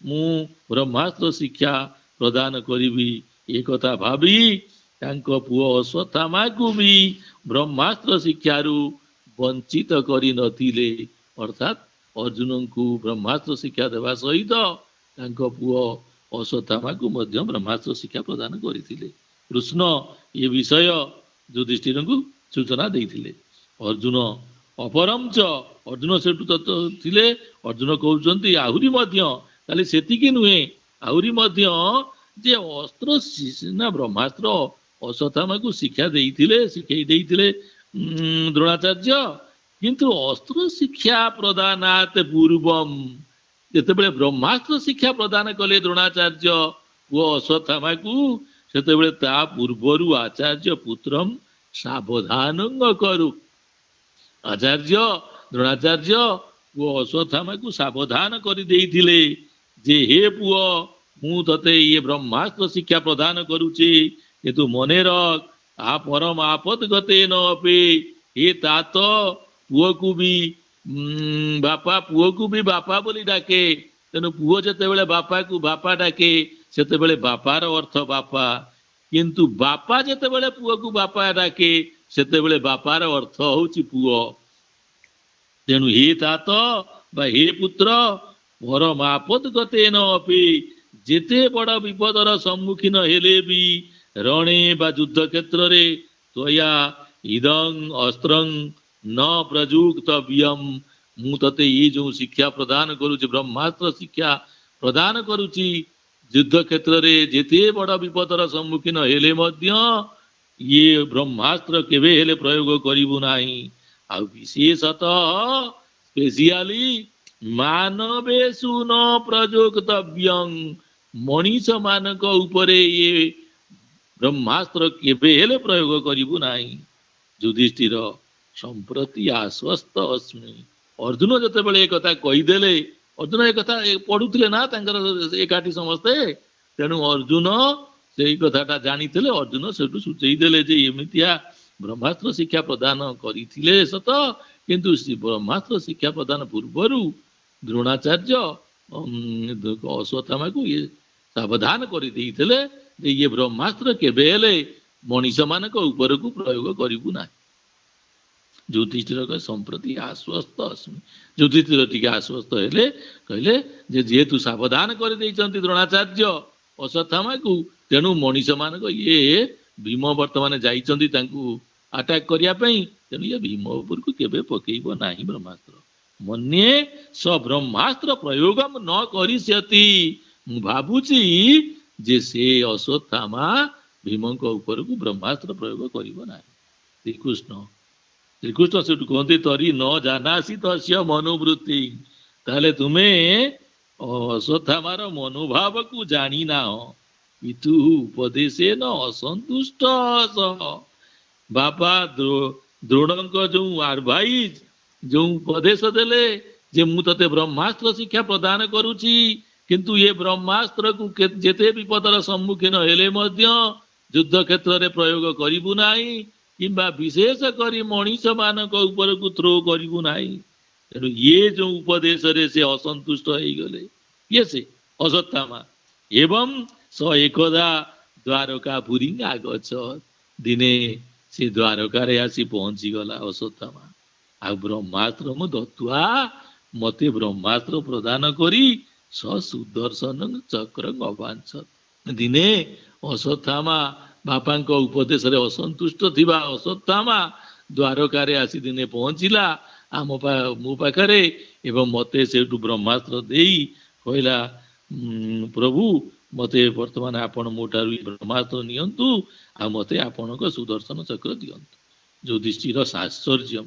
ମୁଁ ବ୍ରହ୍ମାସ୍ତ୍ର ଶିକ୍ଷା ପ୍ରଦାନ କରିବି, ଏ କଥା ଭାବି ତାଙ୍କ ପୁଅ ଅଶ୍ୱତ୍ଥାମାକୁ ବି ବ୍ରହ୍ମାସ୍ତ୍ର ଶିକ୍ଷାରୁ ବଞ୍ଚିତ କରିନଥିଲେ। ଅର୍ଥାତ୍ ଅର୍ଜୁନଙ୍କୁ ବ୍ରହ୍ମାସ୍ତ୍ର ଶିକ୍ଷା ଦେବା ସହିତ ତାଙ୍କ ପୁଅ ଅଶ୍ୱତ୍ଥାମାକୁ ମଧ୍ୟ ବ୍ରହ୍ମାସ୍ତ୍ର ଶିକ୍ଷା ପ୍ରଦାନ କରିଥିଲେ। କୃଷ୍ଣ ଏ ବିଷୟ ଯୁଧିଷ୍ଠିରଙ୍କୁ ସୂଚନା ଦେଇଥିଲେ। ଅର୍ଜୁନ ଅପରଞ୍ଚ, ଅର୍ଜୁନ ସେଠୁ ଥିଲେ। ଅର୍ଜୁନ କହୁଛନ୍ତି ଆହୁରି ମଧ୍ୟ, ଖାଲି ସେତିକି ନୁହେଁ, ଆହୁରି ମଧ୍ୟ ଯେ ଅସ୍ତ୍ର ନା ବ୍ରହ୍ମାସ୍ତ୍ର ଅଶ୍ୱତ୍ଥାମାକୁ ଶିକ୍ଷା ଦେଇଥିଲେ, ଶିଖେଇ ଦେଇଥିଲେ ଦ୍ରୋଣାଚାର୍ଯ୍ୟ। କିନ୍ତୁ ଅସ୍ତ୍ର ଶିକ୍ଷା ପ୍ରଦାନାତ୍ ପୂର୍ବମ୍, ଯେତେବେଳେ ବ୍ରହ୍ମାସ୍ତ୍ର ଶିକ୍ଷା ପ୍ରଦାନ କଲେ ଦ୍ରୋଣାଚାର୍ଯ୍ୟ ପୁଅ ଅଶ୍ୱତ୍ଥାମାକୁ, ସେତେବେଳେ ତା ପୂର୍ବରୁ ଆଚାର୍ଯ୍ୟ ପୁତ୍ରମ୍ ସାବଧାନଂ କରୁ, ଆଚାର୍ଯ୍ୟ ଦ୍ରୋଣାଚାର୍ଯ୍ୟ ପୁଅ ଅଶ୍ୱତ୍ଥାମାକୁ ସାବଧାନ କରିଦେଇଥିଲେ ଯେ ହେ ପୁଅ, ମୁଁ ତତେ ଇଏ ବ୍ରହ୍ମାସ୍ତ୍ର ଶିକ୍ଷା ପ୍ରଦାନ କରୁଛି, କିନ୍ତୁ ମନେ ରଖ ଆ ପରମ ଆପଦ ଗତେ ନ ଅପେ, ଏ ତାତ ପୁଅକୁ ବି ବାପା ବୋଲି ଡାକେ। ତେଣୁ ପୁଅ ଯେତେବେଳେ ବାପାକୁ ବାପା ଡାକେ, ସେତେବେଳେ ବାପାର ଅର୍ଥ ବାପା, କିନ୍ତୁ ବାପା ଯେତେବେଳେ ପୁଅକୁ ବାପା ଡାକେ, ସେତେବେଳେ ବାପାର ଅର୍ଥ ହଉଛି ପୁଅ। ତେଣୁ ହେ ତାତ ବା ହେ ପୁତ୍ର, ପରମ ଆପଦ ଗତେ ନ ଅପେ, ଯେତେ ବଡ ବିପଦର ସମ୍ମୁଖୀନ ହେଲେ ବି ରଣେ ବା ଯୁଦ୍ଧ କ୍ଷେତ୍ରରେ ତ୍ୱୟା ଇଦଂ ଅସ୍ତ୍ରଂ ନ ପ୍ରଯୁକ୍ତବ୍ୟମ୍, ମୁଁ ତତେ ଇଏ ଯୋଉ ଶିକ୍ଷା ପ୍ରଦାନ କରୁଛି, ବ୍ରହ୍ମାସ୍ତ୍ର ଶିକ୍ଷା ପ୍ରଦାନ କରୁଛି, ଯୁଦ୍ଧ କ୍ଷେତ୍ରରେ ଯେତେ ବଡ ବିପଦର ସମ୍ମୁଖୀନ ହେଲେ ମଧ୍ୟ ଇଏ ବ୍ରହ୍ମାସ୍ତ୍ର କେବେ ହେଲେ ପ୍ରୟୋଗ କରିବୁ ନାହିଁ। ଆଉ ବିଶେଷତଃ ସ୍ପେସିଆଲି ମାନବେଷୁ ନ ପ୍ରଯୋକ୍ତବ୍ୟଂ, ମଣିଷ ମାନଙ୍କ ଉପରେ ଇଏ ବ୍ରହ୍ମାସ୍ତ୍ର କେବେ ହେଲେ ପ୍ରୟୋଗ କରିବୁ ନାହିଁ। ଯୁଧିଷ୍ଠିର ସମ୍ପ୍ରତି ଆଶ୍ୱସ୍ତ ଅସ୍ମି, ଅର୍ଜୁନ ଯେତେବେଳେ ଏ କଥା କହିଦେଲେ, ଅର୍ଜୁନ ଏ କଥା ପଢୁଥିଲେ ନା ତାଙ୍କର ଏକାଠି ସମସ୍ତେ, ତେଣୁ ଅର୍ଜୁନ ସେଇ କଥାଟା ଜାଣିଥିଲେ। ଅର୍ଜୁନ ସେଠୁ ସୂଚେଇ ଦେଲେ ଯେ ଏମିତିଆ ବ୍ରହ୍ମାସ୍ତ୍ର ଶିକ୍ଷା ପ୍ରଦାନ କରିଥିଲେ ସତ, କିନ୍ତୁ ବ୍ରହ୍ମାସ୍ତ୍ର ଶିକ୍ଷା ପ୍ରଦାନ ପୂର୍ବରୁ ଦ୍ରୋଣାଚାର୍ଯ୍ୟ ଅଶ୍ୱତ୍ଥାମାକୁ ଇଏ ସାବଧାନ କରିଦେଇଥିଲେ ଯେ ଇଏ ବ୍ରହ୍ମାସ୍ତ୍ର କେବେ ହେଲେ ମଣିଷ ମାନଙ୍କ ଉପରକୁ ପ୍ରୟୋଗ କରିବୁ ନାହିଁ। ଯୁଧିଷ୍ଠିର ସମ୍ପ୍ରତି ଆଶ୍ୱସ୍ତ ଅସ୍ମି, ଯୁଧିଷ୍ଠିର ଟିକେ ଆଶ୍ୱସ୍ତ ହେଲେ, କହିଲେ ଯେ ଯେହେତୁ ସାବଧାନ କରିଦେଇଛନ୍ତି ଦ୍ରୋଣାଚାର୍ଯ୍ୟ ଅଶ୍ୱତ୍ଥାମାକୁ, ତେଣୁ ମଣିଷ ମାନଙ୍କ ଇଏ ଭୀମ ବର୍ତ୍ତମାନ ଯାଇଛନ୍ତି ତାଙ୍କୁ ଆଟାକ୍ କରିବା ପାଇଁ, ତେଣୁ ଇଏ ଭୀମ ଉପରକୁ କେବେ ପକେଇବ ନାହିଁ ବ୍ରହ୍ମାସ୍ତ୍ର। ମନ୍ୟେ ସ ବ୍ରହ୍ମାସ୍ତ୍ର ପ୍ରୟୋଗମ୍ ନ କରିଷ୍ୟତି, ମୁଁ ଭାବୁଛି ଯେ ସେ ଅଶ୍ୱତ୍ଥାମା ଭୀମଙ୍କ ଉପରକୁ ବ୍ରହ୍ମାସ୍ତ୍ର ପ୍ରୟୋଗ କରିବ ନାହିଁ। ଶ୍ରୀକୃଷ୍ଣ ସେଠୁ କୁହନ୍ତି ତରି ନ ଜାନାସି ତସ୍ୟ ମନୋବୃତ୍ତି, ତାହେଲେ ତୁମେ ଅଶ୍ୱତ୍ଥାମାର ମନୋଭାବକୁ ଜାଣିନାହ। ପିତୁ ଉପଦେଶେନ ଅସନ୍ତୁଷ୍ଟ ସହ, ବାପା ଦ୍ରୋଣଙ୍କ ଯୋଉ ଆଡଭାଇଜ, ଯୋଉ ଉପଦେଶ ଦେଲେ ଯେ ମୁଁ ତତେ ବ୍ରହ୍ମାସ୍ତ୍ର ଶିକ୍ଷା ପ୍ରଦାନ କରୁଛି, କିନ୍ତୁ ଏ ବ୍ରହ୍ମାସ୍ତ୍ରକୁ ଯେତେ ବିପଦର ସମ୍ମୁଖୀନ ହେଲେ ମଧ୍ୟ ଯୁଦ୍ଧ କ୍ଷେତ୍ରରେ ପ୍ରୟୋଗ କରିବୁ ନାହିଁ, କିମ୍ବା ବିଶେଷ କରି ମଣିଷ ମାନଙ୍କ ଉପରକୁ ଥ୍ରୋ କରିବୁ ନାହିଁ। ତେଣୁ ଇଏ ଯୋଉ ଉପଦେଶରେ ସେ ଅସନ୍ତୁଷ୍ଟ ହେଇଗଲେ, କିଏ ସେ ଅଶ୍ୱତ୍ଥାମା। ଏବଂ ସ ଏକଦା ଦ୍ୱାରକା ପୁରୀ ଆଗଛ, ଦିନେ ସେ ଦ୍ୱାରକାରେ ଆସି ପହଞ୍ଚିଗଲା ଅଶ୍ୱତ୍ଥାମା। ଆଉ ବ୍ରହ୍ମାସ୍ତ୍ର ମୁଁ ଦତ୍ୱା, ମତେ ବ୍ରହ୍ମାସ୍ତ୍ର ପ୍ରଦାନ କରି ସ ସୁଦର୍ଶନ ଚକ୍ର ଅବାଞ୍ଛତ। ଦିନେ ଅଶ୍ୱତ୍ଥାମା ବାପାଙ୍କ ଉପଦେଶରେ ଅସନ୍ତୁଷ୍ଟ ଥିବା ଅଶ୍ୱତ୍ଥାମା ଦ୍ୱାରକାରେ ଆସି ଦିନେ ପହଞ୍ଚିଲା ମୋ ପାଖରେ, ଏବଂ ମତେ ସେଇଠୁ ବ୍ରହ୍ମାସ୍ତ୍ର ଦେଇ କହିଲା ପ୍ରଭୁ ମତେ ବର୍ତ୍ତମାନ ଆପଣ ମୋ ଠାରୁ ବ୍ରହ୍ମାସ୍ତ୍ର ନିଅନ୍ତୁ, ଆଉ ମତେ ଆପଣଙ୍କ ସୁଦର୍ଶନ ଚକ୍ର ଦିଅନ୍ତୁ। ଯୁଧିଷ୍ଠିର ଆଶ୍ଚର୍ଯ୍ୟ,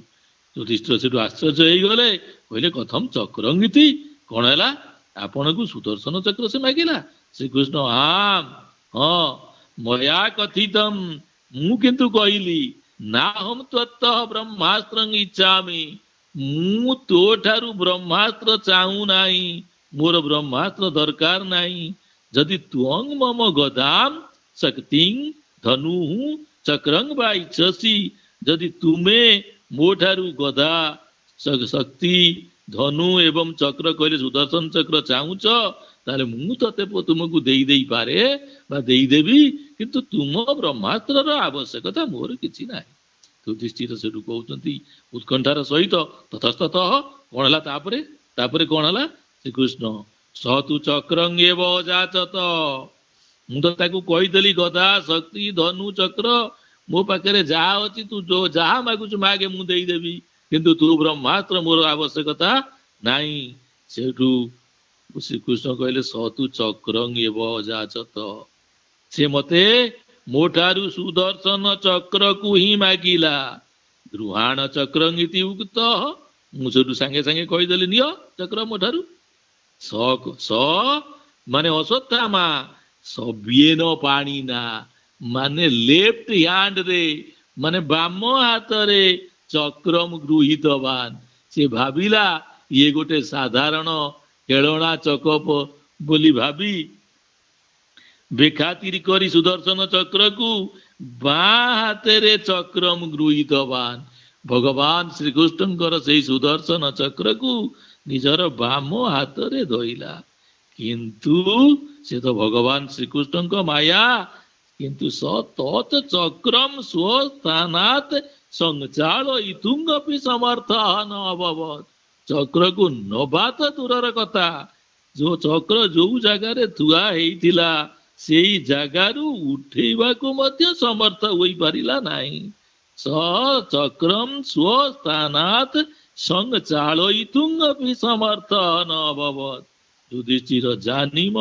ଯୁଧିଷ୍ଠିର ସେଠୁ ଆଶ୍ଚର୍ଯ୍ୟ ହେଇଗଲେ, କହିଲେ କଥମ ଚକ୍ରଙ୍ଗିତି, କଣ ହେଲା ଆପଣଙ୍କୁ ସୁଦର୍ଶନ ଚକ୍ର ସେ ମାଗିଲା? ଶ୍ରୀକୃଷ୍ଣ ହଁ ମୟା କଥିତମ୍, ମୁଁ କିନ୍ତୁ କହିଲି ନା ହମ ତ୍ୱତ୍ତଃ ବ୍ରହ୍ମାସ୍ତ୍ରଂ ଇଚ୍ଛାମି, ମୁଁ ତୋ ଠାରୁ ବ୍ରହ୍ମାସ୍ତ୍ର ଚାହୁଁ ନାହିଁ, ମୋର ବ୍ରହ୍ମାସ୍ତ୍ର ଦରକାର ନାହିଁ। ଯଦି ତ୍ୱଂ ମମ ଗଦାମ ଶକ୍ତିଂ ଧନୁ ଚକ୍ରଂ ବା ଇଚ୍ଛସି, ଯଦି ତୁମେ ମୋ ଠାରୁ ଗଦା ଶକ୍ତି ଧନୁ ଏବଂ ଚକ୍ର କହିଲେ ସୁଦର୍ଶନ ଚକ୍ର ଚାହୁଁଛ, ତାହେଲେ ମୁଁ ତତେ ତୁମକୁ ଦେଇପାରେ ବା ଦେଇଦେବି, କିନ୍ତୁ ତୁମ ବ୍ରହ୍ମାସ୍ତ୍ରର ଆବଶ୍ୟକତା ମୋର କିଛି ନାହିଁ। ଯୁଧିଷ୍ଠିର ସେଠୁ କହୁଛନ୍ତି ଉତ୍କଣ୍ଠାର ସହିତ ତତସ୍ତତଃ। କଣ ହେଲା ତାପରେ? ତାପରେ କଣ ହେଲା? ଶ୍ରୀକୃଷ୍ଣ ସ ତୁ ଚକ୍ରଂ ଏବ ଅଯାଚତ। ମୁଁ ତ ତାକୁ କହିଦେଲି ଗଦା ଶକ୍ତି ଧନୁ ଚକ୍ର ମୋ ପାଖରେ ଯାହା ଅଛି ତୁ ଯାହା ମାଗୁଛୁ ମାଗେ ମୁଁ ଦେଇଦେବି, କିନ୍ତୁ ତୁ ବ୍ରହ୍ମାସ୍ତ୍ର ମୋର ଆବଶ୍ୟକତା ନାହିଁ। ସେଠୁ ଶ୍ରୀକୃଷ୍ଣ କହିଲେ ସ ତୁ ଚକ୍ରଂ ଏବ ଅଯାଚତ। ସେ ମତେ ମୋ ଠାରୁ ସୁଦର୍ଶନ ଚକ୍ରକୁ ହିଁ ମାଗିଲା। ଗୃହାଣ ଚକ୍ରଂ ଇତି ଉକ୍ତ। ମୁଁ ସେଠୁ ସାଙ୍ଗେ ସାଙ୍ଗେ କହିଦେଲି ନିଅ ଚକ୍ର ମୋ ଠାରୁ। ସ ମାନେ ଅଶ୍ୱତ୍ଥାମା ସବ୍ୟେନ ପାଣିନା ମାନେ ଲେଫ୍ଟ ହ୍ୟାଣ୍ଡରେ ମାନେ ବାମ ହାତରେ ଚକ୍ରମ ଗୃହୀତବାନ। ସେ ଭାବିଲା ଇଏ ଗୋଟେ ସାଧାରଣ ଖେଳଣା ଚକପ ବୋଲି ଭାବି ବେଖାତିର କରି ସୁଦର୍ଶନ ଚକ୍ରକୁ ବାଁ ହାତରେ ଚକ୍ରମ ଗୃହୀତବାନ। ଭଗବାନ ଶ୍ରୀକୃଷ୍ଣଙ୍କର ସେଇ ସୁଦର୍ଶନ ଚକ୍ରକୁ ନିଜର ବାମ ହାତରେ ଧଇଲା। କିନ୍ତୁ ସେ ତ ଭଗବାନ ଶ୍ରୀକୃଷ୍ଣଙ୍କ ମାୟା। କିନ୍ତୁ ସ ତତ୍ ଚକ୍ରମ ସ୍ୱସ୍ଥାନାତ୍ ସଞ୍ଚାଳୟିତୁମପି ସମର୍ଥଃ ନ ଅଭବତ୍। ଚକ୍ରକୁ ନବା ତ ଦୂରର କଥା, ଯୋଉ ଚକ୍ର ଯୋଉ ଜାଗାରେ ଥୁଆ ହେଇଥିଲା ସେଇ ଜାଗାରୁ ଉଠେଇବାକୁ ମଧ୍ୟ ସମର୍ଥ ହୋଇପାରିଲା ନାହିଁ। ସ ଚକ୍ରମ ସ୍ୱସ୍ଥାନାତ୍ ସଞ୍ଚାଳୟିତୁମପି ସମର୍ଥଃ ନ ଅଭବତ୍। ଯୁଧିଷ୍ଠିର ଜାନିମ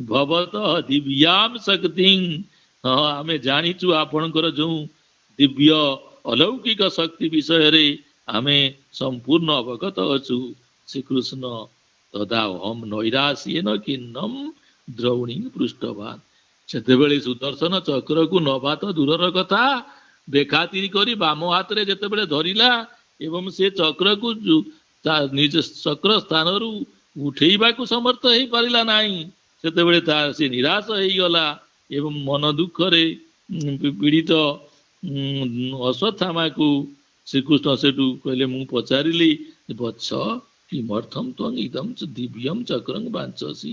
ଭବତଃ ଦିବ୍ୟାଂ ଶକ୍ତିଂ। ହଁ ଆମେ ଜାଣିଛୁ ଆପଣଙ୍କର ଯୋଉ ଦିବ୍ୟ ଅଲୌକିକ ଶକ୍ତି ବିଷୟରେ ଆମେ ସମ୍ପୂର୍ଣ୍ଣ ଅବଗତ ଅଛୁ। ଶ୍ରୀକୃଷ୍ଣ ତଦା ଅହଂ ନୈରାଶ୍ୟେନ ଖିନ୍ନଂ ଦ୍ରୌଣୀ ପୃଷ୍ଠବାନ। ସେତେବେଳେ ସୁଦର୍ଶନ ଚକ୍ରକୁ ନବା ତ ଦୂରର କଥା, ବେଖାତିର କରି ବାମ ହାତରେ ଯେତେବେଳେ ଧରିଲା ଏବଂ ସେ ଚକ୍ରକୁ ନିଜ ଚକ୍ର ସ୍ଥାନରୁ ଉଠେଇବାକୁ ସମର୍ଥ ହେଇପାରିଲା ନାହିଁ, ସେତେବେଳେ ସେ ନିରାଶ ହେଇଗଲା ଏବଂ ମନ ଦୁଃଖରେ ପୀଡ଼ିତ ଅଶ୍ୱତ୍ଥାମାକୁ ଶ୍ରୀକୃଷ୍ଣ ସେଠୁ କହିଲେ ମୁଁ ପଚାରିଲି ବତ୍ସ କିମର୍ଥଂ ତ୍ୱଂ ଇଦଂ ଦିବ୍ୟଂ ଚକ୍ରଂ ବାଞ୍ଚସି।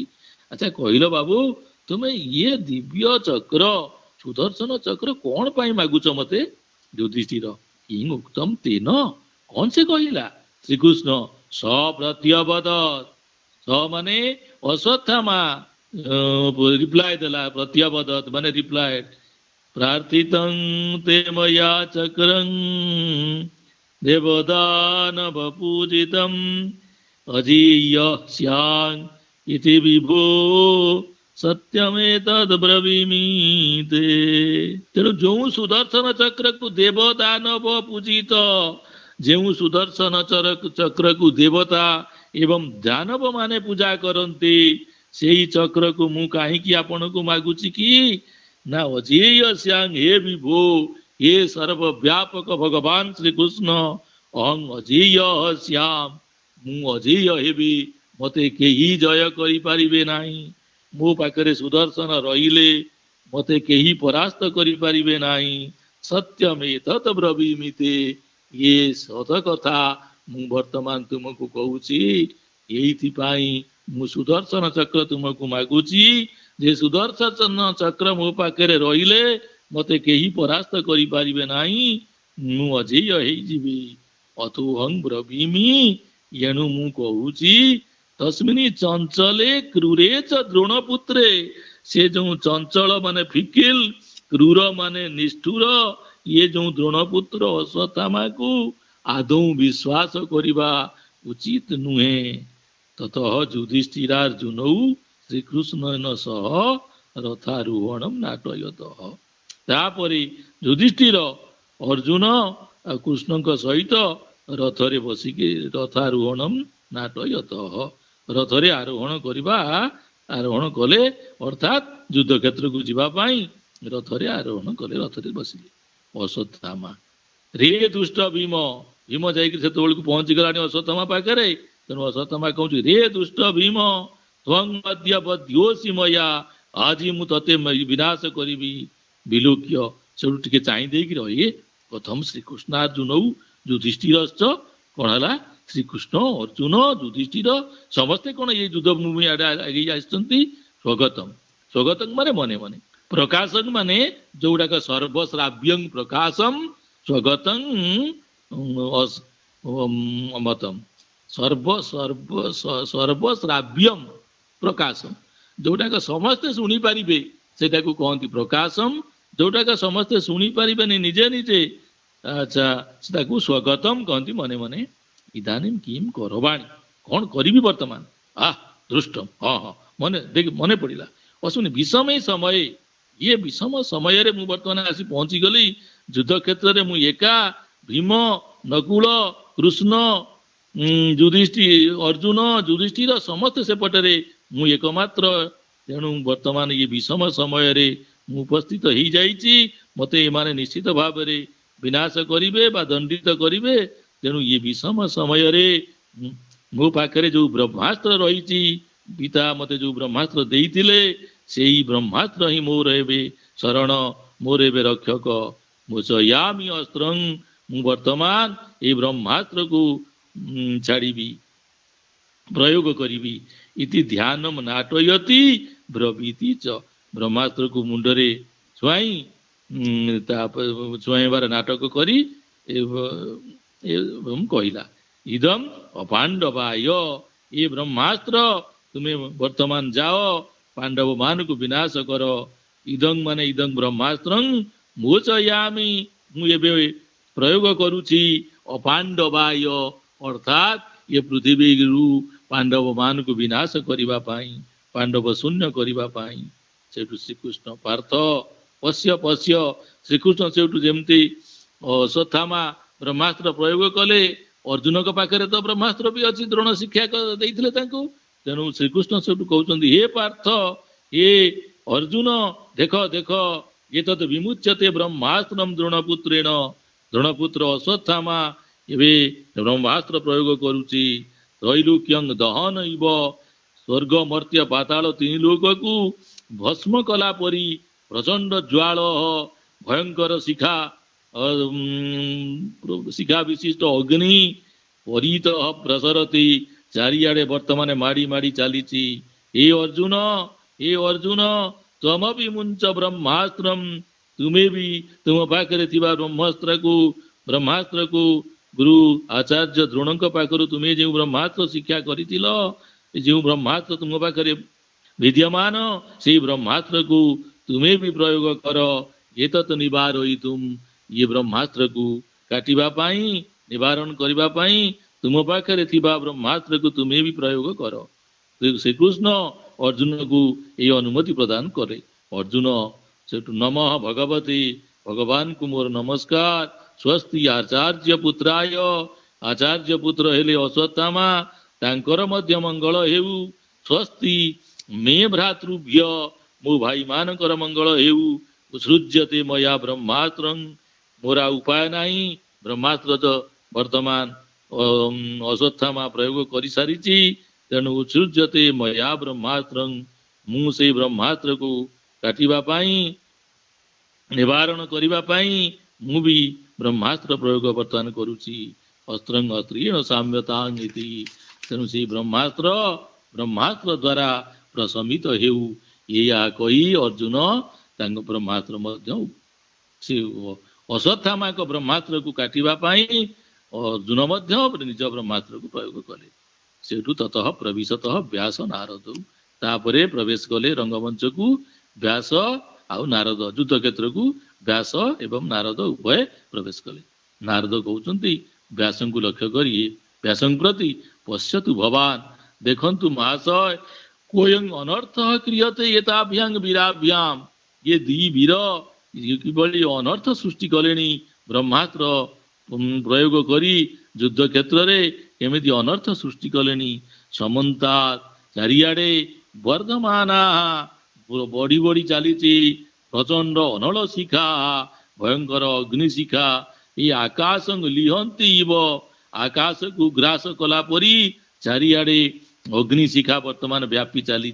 ଆଚ୍ଛା କହିଲ ବାବୁ ତୁମେ ଇଏ ଦିବ୍ୟ ଚକ୍ର ସୁଦର୍ଶନ ଚକ୍ର କଣ ପାଇଁ ମାଗୁଛ ମତେ? ଯୁଧିଷ୍ଠିର କିଂ ଉକ୍ତମ୍ ତେନ। କଣ ସେ କହିଲା? ଶ୍ରୀକୃଷ୍ଣ ସ ପ୍ରତ୍ୟବଦତ୍। ସ ମାନେ ଅଶ୍ୱତ୍ଥାମା ରିପ୍ଲାଏ ଦେଲା, ପ୍ରତ୍ୟବଦତ୍ ମାନେ ରିପ୍ଲାଏ। ପ୍ରାର୍ଥିତଂ ତେ ମୟା ଚକ୍ରଂ ଦେବଦାନବ ପୂଜିତଂ ଅଜୀୟ ସ୍ୟାଂ ଇତି ବିଭୋ ସତ୍ୟମେତଦ୍ ବ୍ରବୀମି ତେ। ତେଣୁ ଯୋଉ ସୁଦର୍ଶନ ଚକ୍ରକୁ ଦେବ ଦାନବ ପୂଜିତ, ଯେଉଁ ସୁଦର୍ଶନ ଚକ୍ରକୁ ଦେବତା ଏବଂ ଦାନବ ମାନେ ପୂଜା କରନ୍ତି, ସେଇ ଚକ୍ରକୁ ମୁଁ କାହିଁକି ଆପଣଙ୍କୁ ମାଗୁଛି କି? ନା ଅଜେୟ ସ୍ୟାଂ ହେ ବିଭୋ, ହେ ସର୍ବବ୍ୟାପକ ଭଗବାନ ଶ୍ରୀକୃଷ୍ଣ, ଅହଂ ଅଜେୟ ସ୍ୟାମ୍ ମୁଁ ଅଜେୟ ହେବି, ମତେ କେହି ଜୟ କରିପାରିବେ ନାହିଁ। ମୋ ପାଖରେ ସୁଦର୍ଶନ ରହିଲେ ମତେ କେହି ପରାସ୍ତ କରିପାରିବେ ନାହିଁ। ସତ୍ୟମେତତ୍ ବ୍ରବୀମି ତେ। ଇଏ ସତ କଥା ମୁଁ ବର୍ତ୍ତମାନ ତୁମକୁ କହୁଛି। ଏଇଥିପାଇଁ ମୁଁ ସୁଦର୍ଶନ ଚକ୍ର ତୁମକୁ ମାଗୁଛି ଯେ ସୁଦର୍ଶନ ଚକ୍ର ମୋ ପାଖରେ ରହିଲେ ମତେ କେହି ପରାସ୍ତ କରିପାରିବେ ନାହିଁ, ମୁଁ ଅଜେୟ ହେଇଯିବି। ଅତୋହଂ ବ୍ରବୀମି, ଏଣୁ ମୁଁ କହୁଛି ତସ୍ମିନ୍ ଚଞ୍ଚଲେ କ୍ରୂରେ ଚ ଦ୍ରୋଣପୁତ୍ରେ। ସେ ଯୋଉ ଚଞ୍ଚଳ ମାନେ ଫିକିଲ, କ୍ରୂର ମାନେ ନିଷ୍ଠୁର, ଇଏ ଯୋଉ ଦ୍ରୋଣପୁତ୍ର ଅଶ୍ୱତ୍ଥାମାକୁ ଆଦୌ ବିଶ୍ୱାସ କରିବା ଉଚିତ ନୁହେଁ। ତତଃ ଯୁଧିଷ୍ଠିରାର୍ଜୁନୌ ଶ୍ରୀକୃଷ୍ଣେନ ସହ ରଥାରୋହଣଂ ନାଟୟତଃ। ତାପରେ ଯୁଧିଷ୍ଠିର ଅର୍ଜୁନ ଆଉ କୃଷ୍ଣଙ୍କ ସହିତ ରଥରେ ବସିକି ରଥାରୋହଣଂ ନାଟୟତଃ, ରଥରେ ଆରୋହଣ କଲେ, ଅର୍ଥାତ୍ ଯୁଦ୍ଧ କ୍ଷେତ୍ରକୁ ଯିବା ପାଇଁ ରଥରେ ଆରୋହଣ କଲେ, ରଥରେ ବସିଲେ। ଅଶ୍ୱତ୍ଥାମା ରେ ଦୁଷ୍ଟ ଭୀମ। ଭୀମ ଯାଇକି ସେତେବେଳକୁ ପହଞ୍ଚିଗଲାଣି ଅଶ୍ୱତ୍ଥାମା ପାଖରେ। ତେଣୁ ଅଶ୍ୱତ୍ଥାମା କହୁଛି ରେ ଦୁଷ୍ଟ ଭୀମ ତ୍ୱଂ ଅଦ୍ୟ ବଧ୍ୟୋଷି ମୟା, ଆଜି ମୁଁ ତତେ ବିନାଶ କରିବି। ବିଲୋକ୍ୟ ସେଠୁ ଟିକେ ଚାହିଁ ଦେଇକି ରହି ପ୍ରଥମ ଶ୍ରୀକୃଷ୍ଣାର୍ଜୁନୌ ଯୁଧିଷ୍ଠିରଶ୍ଚ। କଣ ହେଲା? ଶ୍ରୀକୃଷ୍ଣ ଅର୍ଜୁନ ଯୁଧିଷ୍ଠିର ସମସ୍ତେ କଣ ଏଇ ଯୁଦ୍ଧ ଭୂମି ଆଗେଇ ଆସିଛନ୍ତି। ସ୍ୱଗତମ୍, ସ୍ୱଗତମ୍ ମାନେ ମନେ ମନେ प्रकाशं माने जोड़ाक सर्वश्राव्यं प्रकाशम स्वगतं मतम सर्वश्राव्यम प्रकाशम जोड़ाक समस्ते शुणी पारिबे सेटा को कहती प्रकाशम जोड़ाक समस्ते शुणी पारिबेनि निजे निजे अच्छा सेटा को स्वगतम कहती मने मने इदानीं किं करवाणी कौन करी वर्तमान दृष्टम हाँ हाँ मने देख मने पड़ा असुनी विषम समय ये विषम समय रे मु वर्तमान आसी पहुंची गली युद्ध क्षेत्र रे मु एका भीम नकुल कृष्ण युधिष्ठिर अर्जुन युधिष्ठिर समस्त सेपटे मु एकमात्र तेणु वर्तमान ये विषम समय रे मु उपस्थित हो जाइछि मते एमाने निश्चित भाव रे विनाश करिवे बा दंडित करिवे तेणु ये विषम समय रे मो पाखरे जो ब्रह्मास्त्र रही पिता मते जो ब्रह्मास्त्र देइथिले सेही ब्रह्मास्त्र ही मोर हेबे शरण मोर हेबे रक्षक मुचयामि अस्त्रं मु वर्तमान ए ब्रह्मास्त्र को छाड़ीबी प्रयोग करिबी इति ध्यानम नाटयति ब्रवीति च ब्रह्मास्त्र को मुंडरे छुआई छुआईबार नाटक करी एवं कहिला इदम अपांडवाय ये ब्रह्मास्त्र तुम्हें वर्तमान जाओ पांडव मान को विनाश करो इदं माने इदं ब्रह्मास्त्रं मोचयामि मु एबे प्रयोग करूची अपांडवाय अर्थात ये पृथ्वी रु पांडव मान को विनाश करिबा पाई पांडव शून्य करिबा पाई सेठु श्रीकृष्ण पार्थ पश्य पश्य श्रीकृष्ण सेठु जेमती अश्वत्थामा ब्रह्मास्त्र प्रयोग कले अर्जुन के पाखे तो ब्रह्मास्त्र भी अच्छी द्रोण शिक्षा देइथिले तांको तेणु श्रीकृष्ण सेठु कहउचंदी हे पार्थ हे अर्जुन देख देख ये तत् विमुच्यते ब्रह्मास्त्रम द्रोणपुत्रेण द्रोणपुत्र अश्वत्थामा एबे ब्रह्मास्त्र प्रयोग करूची त्रैलोक्यं दहन इव स्वर्ग मर्त्य पाताल तीन लोक को भस्म कला परी प्रचंड ज्वाल भयंकर शिखा शिखा विशिष्ट अग्नि परित प्रसरती चारिआडे वर्तमान माड़ी माड़ी चली हे अर्जुन तमपि मुंच ब्रह्मास्त्रम तुम्हें भी तुम पाखे ब्रह्मास्त्र को गुरु आचार्य द्रोण पाखर तुम्हें जो ब्रह्मास्त्र शिक्षा कर जो ब्रह्मास्त्र तुम पाखे विद्यमान से ब्रह्मास्त्र को तुम्हें भी प्रयोग कर ये तत् निवारयितुम ये ब्रह्मास्त्र को काटिबा पाई निवारण करिबा पाई तुम पाखे ब्रह्मास्त्र को तुम्हें भी प्रयोग कर श्रीकृष्ण अर्जुन को ये अनुमति प्रदान करे अर्जुन सेठु नमः भगवती भगवान को मोर नमस्कार स्वस्ति आचार्य पुत्राय आचार्य पुत्र हेले अश्वत्थामा तांकर मध्य मंगल हेउ स्वस्ति मे भ्रातृभ्य मो भाई मानकर मंगल हेउ उत्सृज्यते मया ब्रह्मास्त्रं मोरा उपाय नहीं ब्रह्मास्त्र तो वर्तमान अश्वत्थामा प्रयोग कर सारी तेणु उत्सृज्यते मया ब्रह्मास्त्रं मु से ब्रह्मास्त्र को काटिबा पाई निवारण करिबा पाई मु भी ब्रह्मास्त्र प्रयोग वर्तमान करुची अस्त्रं अस्त्रेण साम्यतां इति तेणु से ब्रह्मास्त्र द्वारा प्रशमित हेउ या कही अर्जुन तांको ब्रह्मास्त्र मध्य से अश्वत्थामा को ब्रह्मास्त्र को काटिबा पाई अर्जुन मध्य निज ब्रह्मास्त्र को प्रयोग कले सेठु ततः प्रविशतः व्यास नारद तापरे प्रवेश कले रंगमंच को व्यास आउ नारद युद्ध क्षेत्र को व्यास एवं नारद उभय प्रवेश कले नारद कहउचंती व्यास को लक्ष्य करी व्यास प्रति पश्यतु भवान देखंतु महाशय कोयं अनर्थ क्रियते एताभ्यां वीराभ्याम ये दी वीर किभली अनर्थ सृष्टि कलेनी ब्रह्मास्त्र प्रयोग करी युद्ध क्षेत्र रे केमिति अनर्थ सृष्टि कलेनी समन्ता चारिआडे वर्धमाना बड़ी बड़ी चली प्रचंड अनल शिखा भयंकर अग्नि शिखा ये आकाश लिहंती इव आकाश को ग्रास कला परी चारिआडे अग्नि शिखा वर्तमान व्यापी चली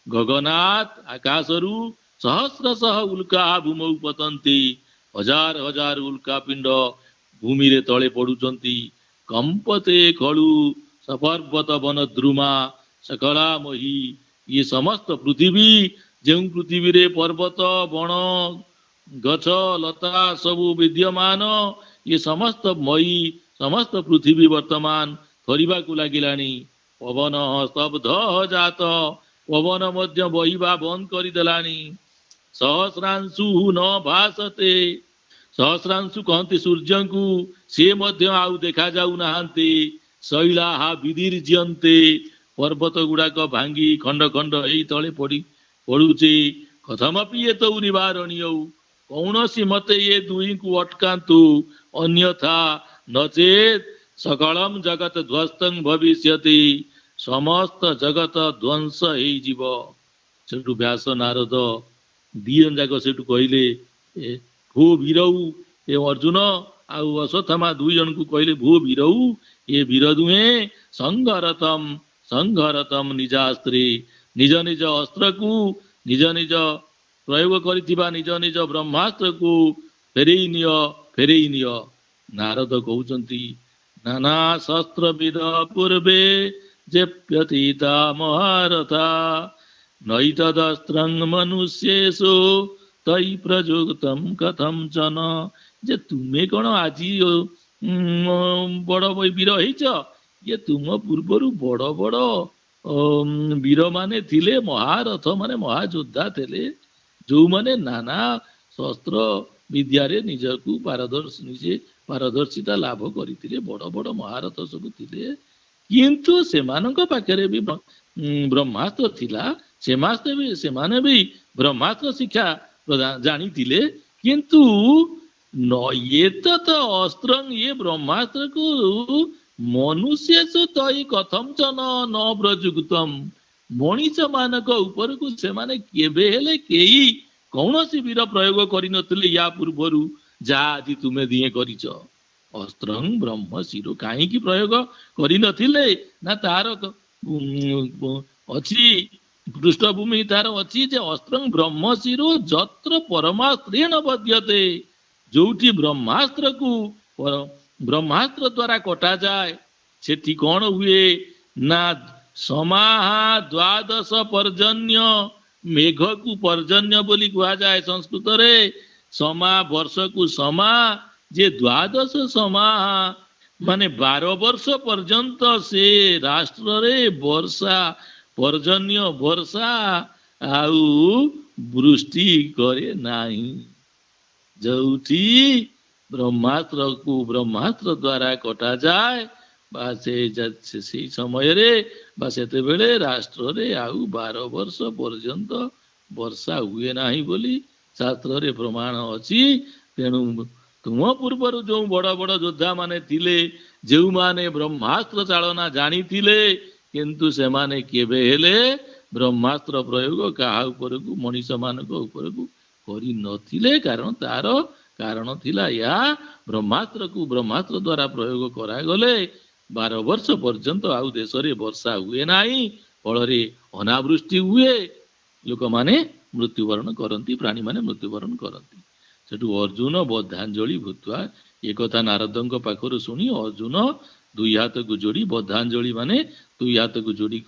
गगनाथ आकाशरु सहस्रशः उल्का भूमौ पतंती हजार हजार उल्का पिंड भूमि रे तले पड़ुचंती कंपते खलु सपर्वत वन द्रुमा सकला मही ये समस्त पृथ्वी ଯେଉଁ ପୃଥିବୀରେ ପର୍ବତ ବଣ ଗଛ ଲତା ସବୁ ବିଦ୍ୟମାନ, ଏ ସମସ୍ତ ମଇ ସମସ୍ତ ପୃଥିବୀ ବର୍ତ୍ତମାନ ଥରିବାକୁ ଲାଗିଲାଣି। ପବନ ସ୍ତବ୍ଧ ଜାତ, ପବନ ମଧ୍ୟ ବହିବା ବନ୍ଦ କରିଦେଲାଣି। ସହସ୍ରାଂଶୁ ନ ଭାସତେ, ସହସ୍ରାଂଶୁ କହନ୍ତି ସୂର୍ଯ୍ୟଙ୍କୁ, ସେ ମଧ୍ୟ ଆଉ ଦେଖା ଯାଉନାହାନ୍ତି। ଶୈଳାହା ବିଦିର୍ଜ୍ୟନ୍ତେ, ପର୍ବତ ଗୁଡାକ ଭାଙ୍ଗି ଖଣ୍ଡ ଖଣ୍ଡ ହେଇ ତଳେ ପଡୁଛି। କଥମପି ଏତୌ ନିବାରଣୀୟ, କୌଣସି ମତେ ଏ ଦୁହିଁକୁ ଅଟକାନ୍ତୁ, ଅନ୍ୟଥା ନଚେତ୍ ସକଳମ୍ ଜଗତ ଧ୍ୱସ୍ତଂ ଭବିଷ୍ୟତି, ସମସ୍ତ ଜଗତ ଧ୍ୱଂସ ହେଇଯିବ। ସେଠୁ ବ୍ୟାସ ନାରଦ ଦି ଜଣ ଯାକ ସେଠୁ କହିଲେ, ଭୂ ବୀରଉ, ଏ ଅର୍ଜୁନ ଆଉ ଅଶ୍ୱତ୍ଥାମା ଦୁଇ ଜଣଙ୍କୁ କହିଲେ, ଭୂ ବୀରଉ, ଏ ବୀର ଦୁହେଁ ସଂଘରତମ୍ ନିଜାସ୍ତ୍ରୀ, ନିଜ ନିଜ ଅସ୍ତ୍ରକୁ ନିଜ ନିଜ ପ୍ରୟୋଗ କରିଥିବା ନିଜ ନିଜ ବ୍ରହ୍ମାସ୍ତ୍ରକୁ ଫେରେଇ ନିଅ। ନାରଦ କହୁଛନ୍ତି, ନାନା ଶସ୍ତ୍ର ବିଦ ପୂର୍ବେ ଯେପ୍ୟତୀତା ମହାରଥା, ନୈତଦସ୍ତ୍ରଂ ମନୁଷ୍ୟେଷୁ ତୈ ପ୍ରଯୁକ୍ତଂ କଥଂ ଚନ। ଯେ ତୁମେ କଣ ଆଜି ବଡ ବୀର ହେଇଛ? ଇଏ ତୁମ ପୂର୍ବରୁ ବଡ ବଡ ବୀର ମାନେ ଥିଲେ, ମହାରଥ ମାନେ ମହାଯୋଦ୍ଧା ଥିଲେ, ଯୋଉମାନେ ନାନା ଶସ୍ତ୍ର ବିଦ୍ୟାରେ ନିଜକୁ ପାରଦର୍ଶିତା ଲାଭ କରିଥିଲେ, ବଡ ବଡ ମହାରଥ ସବୁ ଥିଲେ। କିନ୍ତୁ ସେମାନଙ୍କ ପାଖରେ ବି ବ୍ରହ୍ମାସ୍ତ୍ର ଥିଲା, ସେମାନେ ବି ବ୍ରହ୍ମାସ୍ତ୍ର ଶିକ୍ଷା ଜାଣିଥିଲେ। କିନ୍ତୁ ଏତତ ଅସ୍ତ୍ରଂ, ଇଏ ବ୍ରହ୍ମାସ୍ତ୍ରକୁ ମନୁଷ୍ୟେଷୁ ତୈ କଥଂ ଚ ନ ପ୍ରଯୁକ୍ତମ୍, ମଣିଷ ମାନଙ୍କ ଉପରକୁ ସେମାନେ କେବେ ହେଲେ କେହି କୌଣସି ବୀର ପ୍ରୟୋଗ କରିନଥିଲେ ୟା ପୂର୍ବରୁ, ଯାହା ଆଜି ତୁମେ ଦିଏ କରିଛ। ଅସ୍ତ୍ରଂ ବ୍ରହ୍ମ ଶିରୋ, କାହିଁକି ପ୍ରୟୋଗ କରିନଥିଲେ ନା ତାର ଅଛି ପୃଷ୍ଠଭୂମି, ତାର ଅଛି ଯେ ଅସ୍ତ୍ରଂ ବ୍ରହ୍ମ ଶିରୋ ଯତ୍ର ପରମାସ୍ତ୍ରେଣ ବଧ୍ୟତେ, ଯୋଉଠି ବ୍ରହ୍ମାସ୍ତ୍ର ଦ୍ଵାରା କଟାଯାଏ, ସେଠି କଣ ହୁଏ ନା ସମାହା ଦ୍ୱାଦଶ ପର୍ଜନ୍ୟ, ମେଘକୁ ପର୍ଜନ୍ୟ ବୋଲି କୁହାଯାଏ ସଂସ୍କୃତରେ। ସମା ବର୍ଷକୁ ସମା, ଯେ ଦ୍ୱାଦଶ ସମାହା ମାନେ 12 ବର୍ଷ ପର୍ଯ୍ୟନ୍ତ ସେ ରାଷ୍ଟ୍ରରେ ବର୍ଷା ପର୍ଜନ୍ୟ ବର୍ଷା ଆଉ ବୃଷ୍ଟି କରେ ନାହିଁ। ଯୋଉଠି ବ୍ରହ୍ମାସ୍ତ୍ର ଦ୍ଵାରା କଟାଯାଏ ବା ସେଇ ସମୟରେ ବା ସେତେବେଳେ ରାଷ୍ଟ୍ରରେ ଆଉ 12 ବର୍ଷ ପର୍ଯ୍ୟନ୍ତ ବର୍ଷା ହୁଏ ନାହିଁ ବୋଲି ଶାସ୍ତ୍ରରେ ପ୍ରମାଣ ଅଛି। ତେଣୁ ତୁମ ପୂର୍ବରୁ ଯୋଉ ବଡ ବଡ ଯୋଦ୍ଧା ମାନେ ଥିଲେ, ଯେଉଁମାନେ ବ୍ରହ୍ମାସ୍ତ୍ର ଚାଳନା ଜାଣିଥିଲେ, କିନ୍ତୁ ସେମାନେ କେବେ ହେଲେ ବ୍ରହ୍ମାସ୍ତ୍ର ପ୍ରୟୋଗ କାହା ଉପରକୁ, ମଣିଷ ମାନଙ୍କ ଉପରକୁ କରିନଥିଲେ। ତାର କାରଣ ଥିଲା ଏହା, ବ୍ରହ୍ମାସ୍ତ୍ର ଦ୍ଵାରା ପ୍ରୟୋଗ କରାଗଲେ 12 ବର୍ଷ ପର୍ଯ୍ୟନ୍ତ ଆଉ ଦେଶରେ ବର୍ଷା ହୁଏ ନାହିଁ, ଫଳରେ ଅନାବୃଷ୍ଟି ହୁଏ, ଲୋକମାନେ ମୃତ୍ୟୁବରଣ କରନ୍ତି, ପ୍ରାଣୀମାନେ ମୃତ୍ୟୁବରଣ କରନ୍ତି। ସେଠୁ ଅର୍ଜୁନ ବଦ୍ଧାଞ୍ଜଳି ଭୂତ୍ୱା, ଏକଥା ନାରଦଙ୍କ ପାଖରୁ ଶୁଣି ଅର୍ଜୁନ ଦୁଇ ହାତକୁ ଯୋଡି, ବଦ୍ଧାଞ୍ଜଳି ମାନେ ଦୁଇ ହାତକୁ ଯୋଡି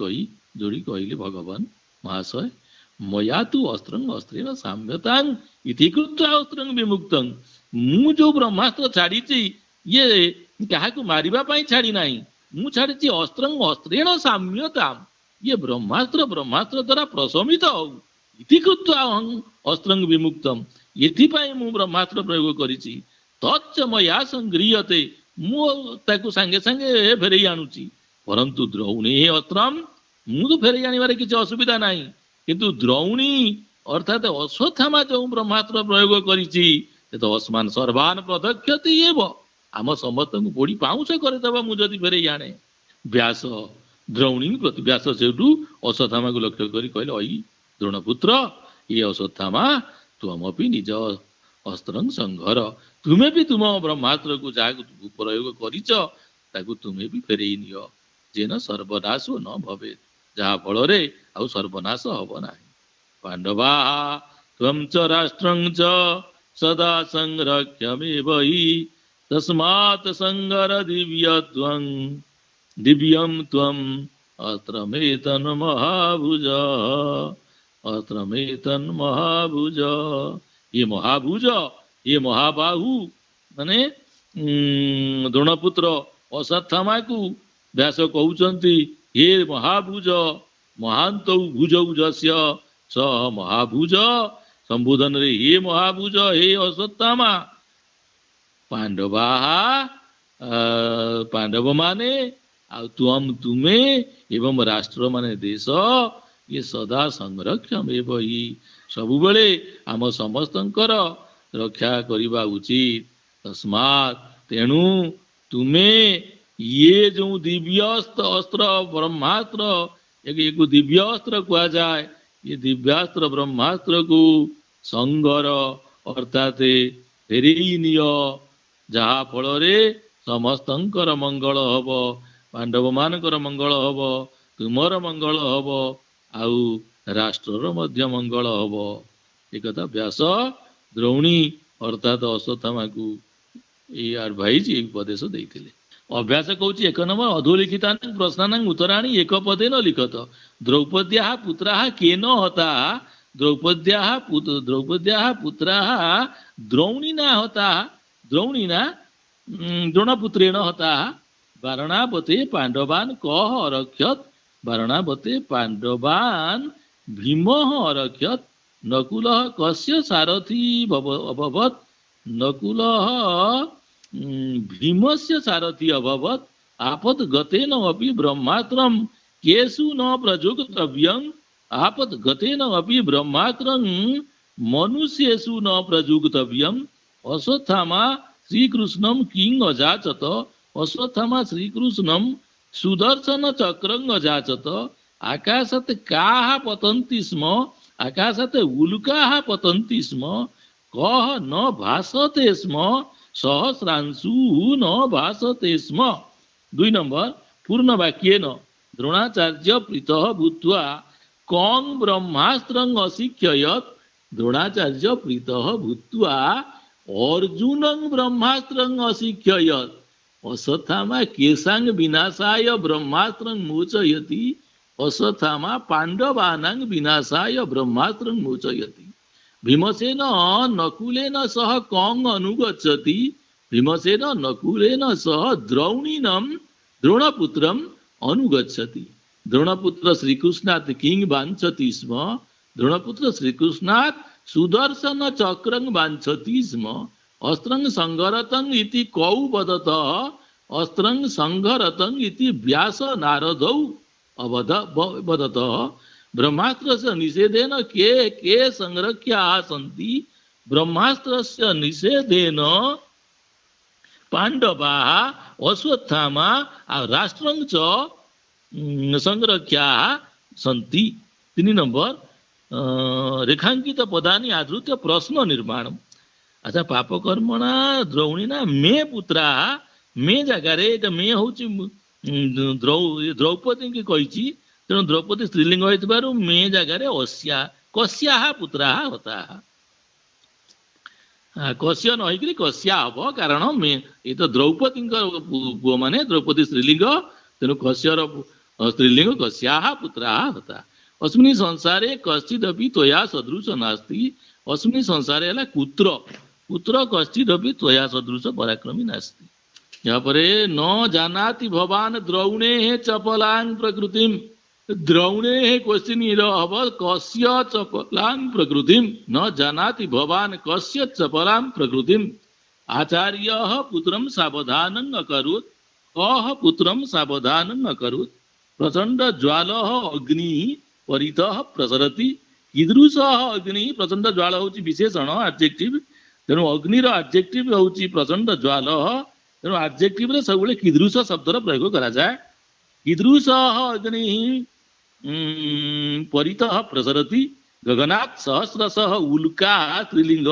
କହିଲେ, ଭଗବାନ ମହାଶୟ, ମୟା ତୁ ଅସ୍ତ୍ରଂ ଅସ୍ତ୍ରେଣ ସାମ୍ୟତାଂ ଇତି କୃତ୍ୱା ଅସ୍ତ୍ରଂ ବିମୁକ୍ତଂ, ମୁଁ ଯୋଉ ବ୍ରହ୍ମାସ୍ତ୍ର ଛାଡିଛି ଇଏ କାହାକୁ ମାରିବା ପାଇଁ ଛାଡି ନାହିଁ, ମୁଁ ଛାଡିଛି ଅସ୍ତ୍ରଂ ଅସ୍ତ୍ରେଣ ସାମ୍ୟତାଂ, ଇଏ ବ୍ରହ୍ମାସ୍ତ୍ର ଦ୍ଵାରା ପ୍ରଶମିତ ହଉ, ଇତି କୃତ୍ୱା ଅସ୍ତ୍ରଂ ବିମୁକ୍ତଂ, ଏଥିପାଇଁ ମୁଁ ବ୍ରହ୍ମାସ୍ତ୍ର ପ୍ରୟୋଗ କରିଛି। ତଚ୍ଚ ମୟା ସଂଗୃହ୍ୟତେ, ମୁଁ ତାକୁ ସାଙ୍ଗେ ସାଙ୍ଗେ ଫେରେଇ ଆଣୁଛି। ପରନ୍ତୁ ଦ୍ରୌଣୀ ଅସ୍ତ୍ରମ୍, ମୁଁ ତ ଫେରେଇ ଆଣିବାରେ କିଛି ଅସୁବିଧା ନାହିଁ, କିନ୍ତୁ ଦ୍ରୌଣୀ ଅର୍ଥାତ ଅଶ୍ୱତ୍ଥାମା ଯୋଉ ବ୍ରହ୍ମାସ୍ତ୍ର ପ୍ରୟୋଗ କରିଛି, ସେ ତ ଅସ୍ମାନ୍ ସର୍ବାନ୍ ପ୍ରଦକ୍ଷତି ଏବ, ଆମ ସମସ୍ତଙ୍କୁ ପୋଡି ପାଉଁଶ କରିଦେବ ମୁଁ ଯଦି ଫେରେଇ ଆଣେ। ବ୍ୟାସ ଦ୍ରୌଣୀ ପ୍ରତି, ବ୍ୟାସ ସେଠୁ ଅଶ୍ୱତ୍ଥାମାକୁ ଲକ୍ଷ୍ୟ କରି କହିଲେ, ଅଇ ଦ୍ରୋଣପୁତ୍ର, ଇଏ ଅଶ୍ୱତ୍ଥାମା, ତ୍ୱମପି ନିଜ ଅସ୍ତ୍ରଂ ସଂଘର, ତୁମେ ବି ତୁମ ବ୍ରହ୍ମାସ୍ତ୍ରକୁ ଯାହାକୁ ପ୍ରୟୋଗ କରିଛ ତାକୁ ତୁମେ ବି ଫେରେଇ ନିଅ, ଯେନ ସର୍ବନାଶ ନ ଭବେ, ଯାହା ଫଳରେ ଆଉ ସର୍ବନାଶ ହବ ନାହିଁ। ପାଣ୍ଡବା ତ୍ୱଂ ଚ ରାଷ୍ଟ୍ରଂ ଚ ସଦା ସଂରକ୍ଷ୍ୟମେବ ହି, ତସ୍ମାତ୍ ସଂଘର ଦିବ୍ୟଂ ତ୍ୱଂ ଅସ୍ତ୍ରମେତନ୍ ମହାଭୁଜ। अस्त्रमेतन् महाभुज। ये महाभुज, ये महाबाहु माने द्रोणपुत्र अश्वत्थामा को व्यास कहउचंती हे महाभुज महांत भुजौ जस्य स महाभुज। संबोधन रे हे महाभुज हे अश्वत्थामा पांडवा पांडव माने आ तुम तुमे एवं राष्ट्र माने देश ये सदा संरक्षम एवं ही सबु बेले आम समस्तंकर रक्षा करिबा उचित। तस्मात् तेणु तुमे ये जो दिव्यास्त्र अस्त्र ब्रह्मास्त्र एक दिव्यास्त्र कहा जाए, ये दिव्यास्त्र ब्रह्मास्त्र को संगर अर्थात फेरेई नियो जहा फल समस्तंकर मंगल हब, पांडव मानकर मंगल हब, तुमर मंगल हब, आउ राष्ट्रर मध्य मंगल हब। एक कथा व्यास द्रोणी अर्थात अश्वत्थामा को ये एडवाइज उपदेश देइथिले। अभ्यास कहूँ एक नंबर अधोलिखिता प्रश्नानां उत्तराणि एक पदे न लिखत। द्रौपद्याः पुत्राः केन हता, द्रौपद्याः पुत्राः द्रोणिना हता, द्रोणिना द्रोणपुत्रेण हता। वारणावते पांडवान् कः अरक्षत, वारणावते पांडवान् भीमः अरक्षत। नकुलः कस्य सारथी अभवत्, नकुलः भीमस्य सारथी अभवत्। आपद्गतेन अपि ब्रह्मास्त्रं केषु न प्रयुक्तव्यम्, आपद्गतेन अपि ब्रह्मास्त्रं मनुष्येषु न प्रयुक्तव्यम्। अश्वत्थामा श्रीकृष्णं किं अजाचत, अश्वत्थामा श्रीकृष्णं सुदर्शन चक्रं अजाचत। आकाशात् काः पतन्ति स्म, आकाशात् उल्काः पतन्ति स्म, कः न भासते स्म, सहस्रांशु न भासते स्म। 2 नंबर पूर्ण वाक्येन द्रोणाचार्य प्रीतः भूत्वा कं ब्रह्मास्त्रं अशिक्षयत्, द्रोणाचार्य प्रीतः भूत्वा अर्जुनं ब्रह्मास्त्रं अशिक्षयत्। अश्वत्थामा केषां विनाशाय ब्रह्मास्त्रं मोचयति, अश्वत्थामा पांडवानां विनाशाय ब्रह्मास्त्रं मोचयति। भीमसेन नकुलेन सह कं अनुगच्छति, भीमसेन नकुलेन सह द्रौणीनं द्रोणपुत्रम् अनुगच्छति। द्रोणपुत्र श्रीकृष्णात् किं वाञ्छति स्म, द्रोणपुत्र श्रीकृष्णात् सुदर्शन चक्रं वाञ्छति स्म। अस्त्रं संघरतं इति कौ वदतः, अस्त्रं संघरतं इति व्यास नारदौ वदतः। ब्रह्मास्त्रस्य निषेधेन के संरक्ष्याः सन्ति, ब्रह्मास्त्रस्य निषेधेन पांडवाः अश्वत्थामा राष्ट्रं च संरक्ष्याः सन्ति। 3 नंबर रेखांकित पदानि आधृत्य प्रश्न निर्माणम्। अच्छा पापकर्मणा द्रौणीना मे पुत्राः, मे जगार मे हूँ द्रौपदी की कही, तेणु द्रौपदी स्त्रीलिंग हो मे जगार अस्या कस्याः पुत्राः हताः। कस्य नहींकि कस्या हम कारण मे ये तो द्रौपदी पुओ मैंने द्रौपदी स्त्रीलिंग, तेणु कस्यर स्त्रीलिंग कस्याः पुत्राः हता। अस्मिन् संसारे कश्चिदपि त्वया सदृश नास्ति, अस्मिन् संसारे है कुत्र पुत्र कश्चिदपि त्वया सदृश पराक्रमी नास्ति। यहाँ पर न जानाति भवान द्रौणे चपलां प्रकृतिम, द्रौणे क्वेश्चन हम कस्य चपलां प्रकृतिम, न जानाति भवान कस्य चपलां प्रकृतिम। आचार्यः पुत्रं सावधानं अकरोत्, कः पुत्रं सावधानं अकरोत्। प्रचंड ज्वालः अग्निः परितः प्रसरति, कीदृशः अग्निः, प्रचंड ज्वाल हूँ विशेषण एडजेक्टिव, तेणु अग्निर एडजेक्टिव हूँ प्रचंड ज्वाल, तेणु एडजेक्टिव रे सब कीदृश शब्दर प्रयोग करा जाए। कीदृशः अग्निः परितः प्रसरति, गगनात् सहस्रशः उल्काः स्त्रीलिंग,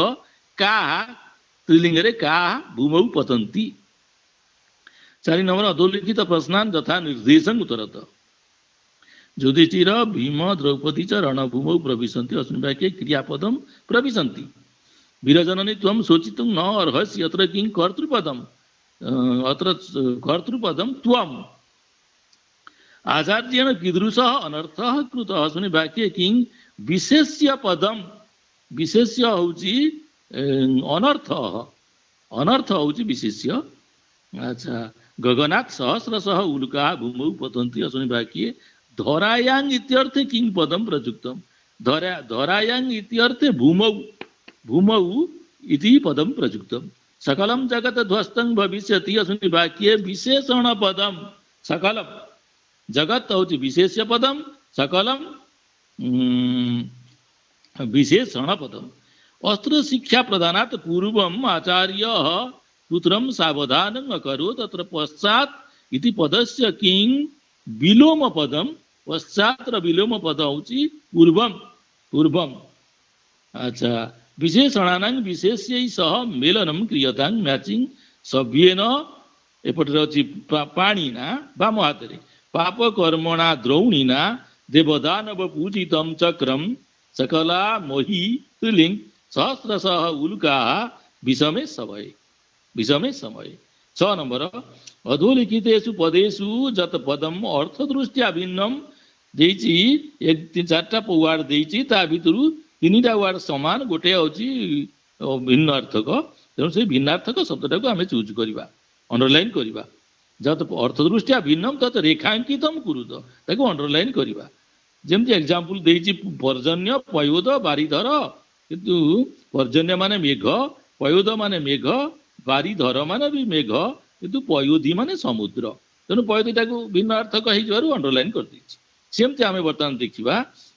काः स्त्रीलिंग रे काः भूमौ पतन्ति। 4 नंबर अधोलिखित प्रश्नान् तथा निर्देशं उत्तरत। युधिष्ठिर भीम द्रौपदी च रणभूमौ प्रविशन्ति, अस्मिन् वाक्ये क्रियापदं प्रविशन्ति। वीरजननी त्वं शोचितुं न अर्हसि, अत्र किं कर्तृपदम्, अत्र कर्तृपदं त्वम्। आचार्येण कीदृशः अनर्थः कृतः, अस्मिन् वाक्ये किं विशेष्य पदम विशेष्य होची अनर्थ अनर्थ होची विशेष्य। अच्छा गगनात् सहस्रशः उल्का भूमौ पतन्ति असुनि वाक्ये धरायां इत्यर्थे किं पदम प्रयुक्तम धरायां इत्यर्थे भूमौ भूमौ इति पदम प्रयुक्तम। सकलम जगत ध्वस्तं भविष्यति असुनि वाक्ये विशेषण पदम सकलम जगत होची विशेष्य पदम सकलम विशेषण पदम। अस्त्र शिक्षा प्रदानात् पूर्वम आचार्य पुत्रम सावधानं अकरोत् तत्र पश्चात् इति पदस्य किं विलोम पदम पश्चात् विलोम पद होची पूर्वम पूर्वम। अच्छा विशेषणानां विशेष्यै सह मेलनं क्रियतां मैचिंग सभ्येन एपटे अछि पाणिना बाम हातरे पाप कर्मणा द्रौणिना देवदानव पूजितं चक्रम सकला मोहि तुलिंग सहस्रशः उल्का विषमे समय। 6 नंबर अधोलिखितेषु पदेषु जत पदम अर्थ दृष्टिया भिन्नम देइछि एक तीन चारटा वार्ड देइछि ता भितरु तीनटा वार्ड समान गोटे होछि भिन्न अर्थक तेणु से भिन्नार्थक शब्दटाको आमे चूज करिबा अंडरलाइन करिबा। जत अर्थ दृष्टिया भिन्नम तत रेखांकितम कुरुत ताको अंडरलाइन करिबा। जेमति एग्जांपल देइछि पर्जन्य पयोद बारिधर किंतु पर्जन्य माने मेघ पयोद माने मेघ बारिधर माने भी मेघ किंतु पयोधी माने समुद्र तेणु पयोधीटाको भिन्न अर्थक होइजवारु अंडरलाइन कर देइछि। सेमति आमे वर्तमान देखिबा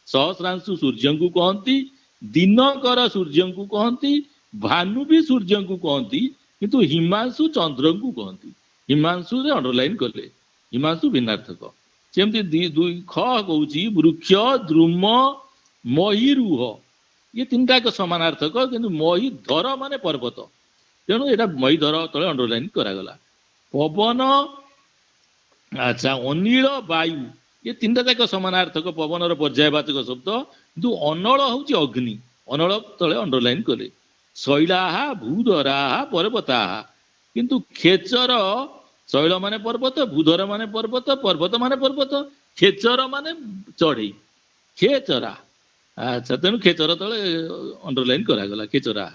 सहस्रांशु सूर्य को कहती दिनकर सूर्य को कहती भानु भी सूर्य को कहती किंतु हिमांशु चंद्र को कहती हिमांशु रे अंडरलाइन कले हिमांशु भिन्नार्थक। सेमति दुई ख कहूची वृक्ष द्रुम महीरुह ये तीनटा एक समानार्थक किंतु महीधर माने पर्वत तेणु एटा महीधर तले अंडरलाइन करागला। पवन अच्छा अनिल वायु ये तीनटा जाक समानार्थक पवन पर्यायवाचक शब्द किंतु अनल होची अग्नि अनल तले अंडरलाइन कले। शैलाः भूधराः पर्वताः किंतु खेचर शैल माने पर्वत भूधर माने पर्वत पर्वत माने पर्वत खेचर माने चढ़ई खेचरा। अच्छा तेणु खेचर तले अंडरलाइन करागला खेचरा।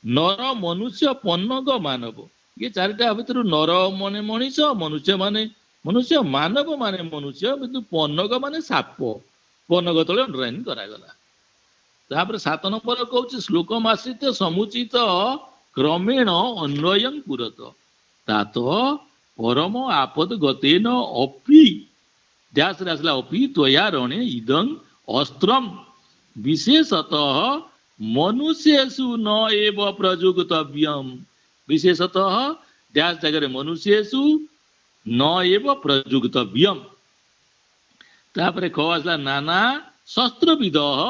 नर मनुष्य पन्नग मानव ये चारिटा भितर नर माने मनुष्य मनुष्य मानव माने मनुष्य किंतु पन्नग माने साप पन्नग तले अंडरलाइन करागला। तापर 7 नंबर कहूँ श्लोकमाश्रित समुचित क्रमेण अन्वयं पुरत तात परम आपद गतेन अपि डैश आसला अपि त्वया रणे इदं अस्त्रम विशेषतः मनुष्येषु न एव प्रयुक्तव्यम विशेषतः डैश जगह मनुष्येषु न एव प्रयुक्तव्यम। तापर ख आसला नाना शस्त्रविदः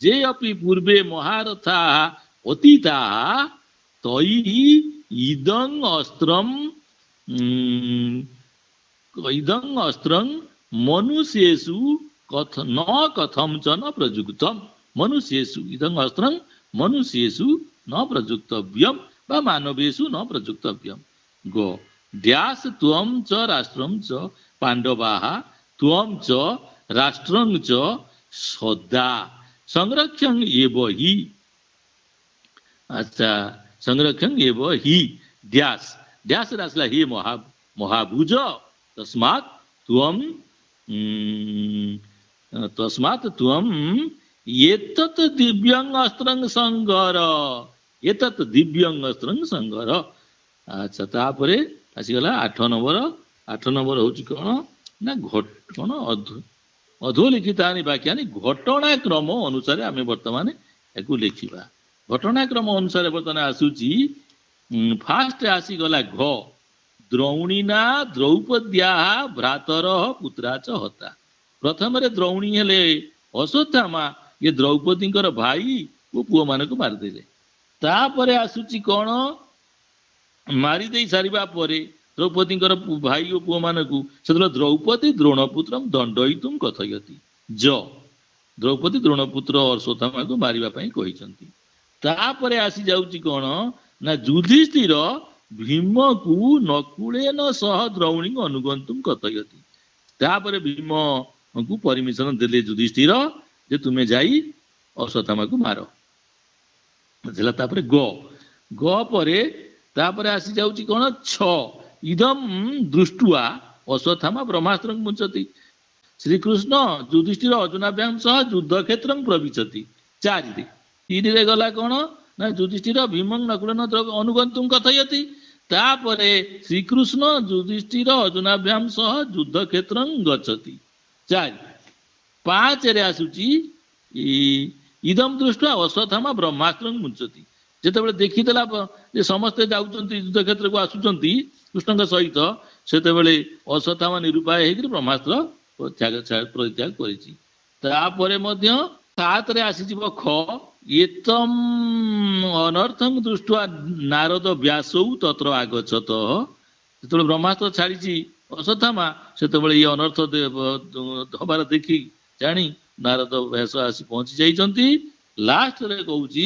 जे अपि पूर्वे महारथा अतीता तैः इदं अस्त्रं मनुष्येषु न कथंचन प्रयुक्तम मनुष्येषु इदं अस्त्रं मनुष्येषु न प्रयुक्तव्यम वा मानवेषु न प्रयुक्तव्यम। गो ड्यास त्वं च राष्ट्रं च पांडवाः त्वं च राष्ट्रं च सदा संरक्षण एव हि। अच्छा संरक्षण एव हि ड्यास ड्यास रासला हि महाभुज तस्मात् त्वं एतत् दिव्यं अस्त्रं संगर एतत् दिव्यं अस्त्रं संगर। अच्छा तापरे आसीगला 8 नंबर होची कोन ना घट कोन अधोलिखितानि वाक्यानि घटनाक्रम अनुसार आमे वर्तमान एको लिखिबा। घटनाक्रम अनुसार वर्तमान आसुची फास्ट आसीगला घ द्रौणीना द्रौपद्या भ्रातर पुत्रा च हता। प्रथम रे द्रौणी हेले अश्वत्थामा ये द्रौपदी भाई वो पुओ मान को मारिदेले। तापरे आसुची कोन मारी दे सारिबा परे द्रौपदी भाई और पुओ मान को द्रौपदी द्रोणपुत्रम दंडयितुम कथयति ज द्रौपदी द्रोणपुत्र अश्वत्थामा को मारिबा पई कहिसंती। तापरे आसी जाउची कोन ना युधिष्ठिर भीम को नकुलेन सह द्रौणी अनुगंतुम कथयति। तापरे भीम को परमिशन देले युधिष्ठिर जे तुमे जाई ଅଶ୍ୱତ୍ଥାମା କୁ ମାର ଥିଲା। ତାପରେ ଗ ଗ ପରେ ତାପରେ ଆସି ଯାଉଛି କଣ ଛ ଇଦମ୍ ଦୃଷ୍ଟ୍ୱା ଅଶ୍ୱତ୍ଥାମା ବ୍ରହ୍ମାସ୍ତ୍ର ମୁଞ୍ଚତି। ଶ୍ରୀକୃଷ୍ଣ ଯୁଧିଷ୍ଠିର ଅର୍ଜୁନାଭ୍ୟାମ ସହ ଯୁଦ୍ଧ କ୍ଷେତ୍ର ପ୍ରବିଶତି। ଚାରିରେ ତିନିରେ ଗଲା କଣ ନା ଯୁଧିଷ୍ଠିର ଭୀମଂ ନକୁଳନ ଅନୁଗନ୍ତୁଂ କଥୟତି। ତାପରେ ଶ୍ରୀକୃଷ୍ଣ ଯୁଧିଷ୍ଠିର ଅର୍ଜୁନାଭ୍ୟାମ ସହ ଯୁଦ୍ଧ କ୍ଷେତ୍ର ଗଚ୍ଛତି। ଚାରି ପାଞ୍ଚରେ ଆସୁଛି ଇଦମ୍ ଦୃଷ୍ଟ୍ୱା ଅଶ୍ୱତ୍ଥାମା ବ୍ରହ୍ମାସ୍ତ୍ର ମୁଞ୍ଚତି। ଯେତେବେଳେ ଦେଖିଦେଲା ଯେ ସମସ୍ତେ ଯାଉଛନ୍ତି ଯୁଦ୍ଧ କ୍ଷେତ୍ରକୁ ଆସୁଛନ୍ତି କୃଷ୍ଣଙ୍କ ସହିତ, ସେତେବେଳେ ଅଶ୍ୱତ୍ଥାମା ନିରୁପାୟ ହେଇକରି ବ୍ରହ୍ମାସ୍ତ୍ର ପରିତ୍ୟାଗ କରିଛି। ତାପରେ ମଧ୍ୟ ସାତରେ ଆସିଯିବ ଖ ଏତମ୍ ଅନର୍ଥଂ ଦୃଷ୍ଟ୍ୱା ନାରଦ ବ୍ୟାସୌ ତତ୍ର ଆଗଚ୍ଛତ। ଯେତେବେଳେ ବ୍ରହ୍ମାସ୍ତ୍ର ଛାଡ଼ିଛି ଅଶ୍ୱତ୍ଥାମା, ସେତେବେଳେ ଇଏ ଅନର୍ଥ ହବାର ଦେଖି ଜାଣି ନାରଦ ବ୍ୟାସ ଆସି ପହଞ୍ଚି ଯାଇଛନ୍ତି। ଲାଷ୍ଟରେ କହୁଛି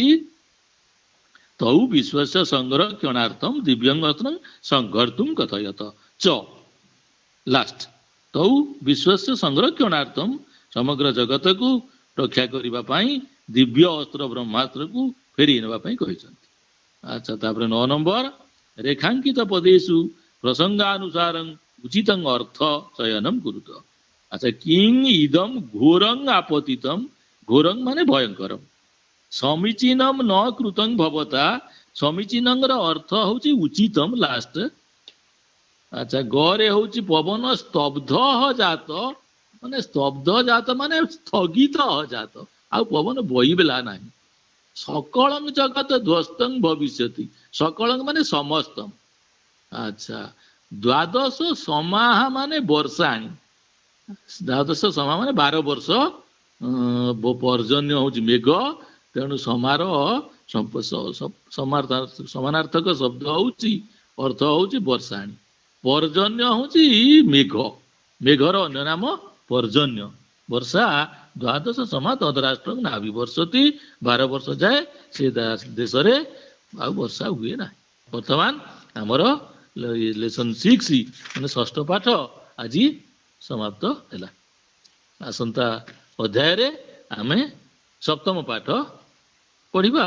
ତୌ ବିଶ୍ୱସ୍ୟ ସଂରକ୍ଷଣାର୍ଥଂ ଦିବ୍ୟଙ୍ଗସ୍ତ୍ରଂ ସଂଘର୍ତ୍ତୁଂ କଥୟତ। ଚ ଲାଷ୍ଟ ତୌ ବିଶ୍ୱସ୍ୟ ସଂରକ୍ଷଣାର୍ଥଂ ସମଗ୍ର ଜଗତକୁ ରକ୍ଷା କରିବା ପାଇଁ ଦିବ୍ୟ ଅସ୍ତ୍ର ବ୍ରହ୍ମାସ୍ତ୍ରକୁ ଫେରି ନେବା ପାଇଁ କହିଛନ୍ତି। ଆଚ୍ଛା, ତାପରେ 9 ନମ୍ବର ରେଖାଙ୍କିତ ପଦେଷୁ ପ୍ରସଙ୍ଗାନୁସାରଂ ଉଚିତଂ ଅର୍ଥ ଚୟନଂ କୁରୁତ। ଆଚ୍ଛା, କିଂ ଇଦମ୍ ଘୋରଂ ଆପତିତଂ, ଘୋରଂ ମାନେ ଭୟଙ୍କର, ସମୀଚୀନମ୍ ନ କୃତଂ ଭବତା, ସମୀଚୀନର ଅର୍ଥ ହଉଛି ଉଚିତମ ଲାଷ୍ଟ। ଆଚ୍ଛା, ଗରେ ହଉଛି ପବନ ସ୍ତବ୍ଧ ଜାତ, ମାନେ ସ୍ତବ୍ଧ ଜାତ ମାନେ ସ୍ଥଗିତ ଜାତ, ଆଉ ପବନ ବହିବେଲା ନାହିଁ। ସକଳଂ ଜଗତ ଧ୍ୱସ୍ତଂ ଭବିଷ୍ୟତି, ସକଳଂ ମାନେ ସମସ୍ତ। ଆଚ୍ଛା, ଦ୍ୱାଦଶ ସମାହା ମାନେ ବର୍ଷାଣି, ଦ୍ୱାଦଶ ସମାହା ମାନେ 12 ବର୍ଷ ପର୍ଜନ୍ୟ ହଉଛି ମେଘ, ତେଣୁ ସମାନାର୍ଥକ ଶବ୍ଦ ହଉଛି ଅର୍ଥ ହଉଛି ବର୍ଷାଣି, ପର୍ଜନ୍ୟ ହଉଛି ମେଘ, ମେଘର ଅନ୍ୟ ନାମ ପର୍ଜନ୍ୟ। ବର୍ଷା ଦ୍ୱାଦଶ ସମା ତଦରାଷ୍ଟ୍ର ନାଭି ବର୍ଷତି, 12 ବର୍ଷ ଯାଏ ସେ ଦେଶରେ ଆଉ ବର୍ଷା ହୁଏ ନାହିଁ। ବର୍ତ୍ତମାନ ଆମର ଲେସନ 6 ମାନେ ଷଷ୍ଠ ପାଠ ଆଜି ସମାପ୍ତ ହେଲା। ଆସନ୍ତା ଅଧ୍ୟାୟରେ ଆମେ ସପ୍ତମ ପାଠ ପଢିବା।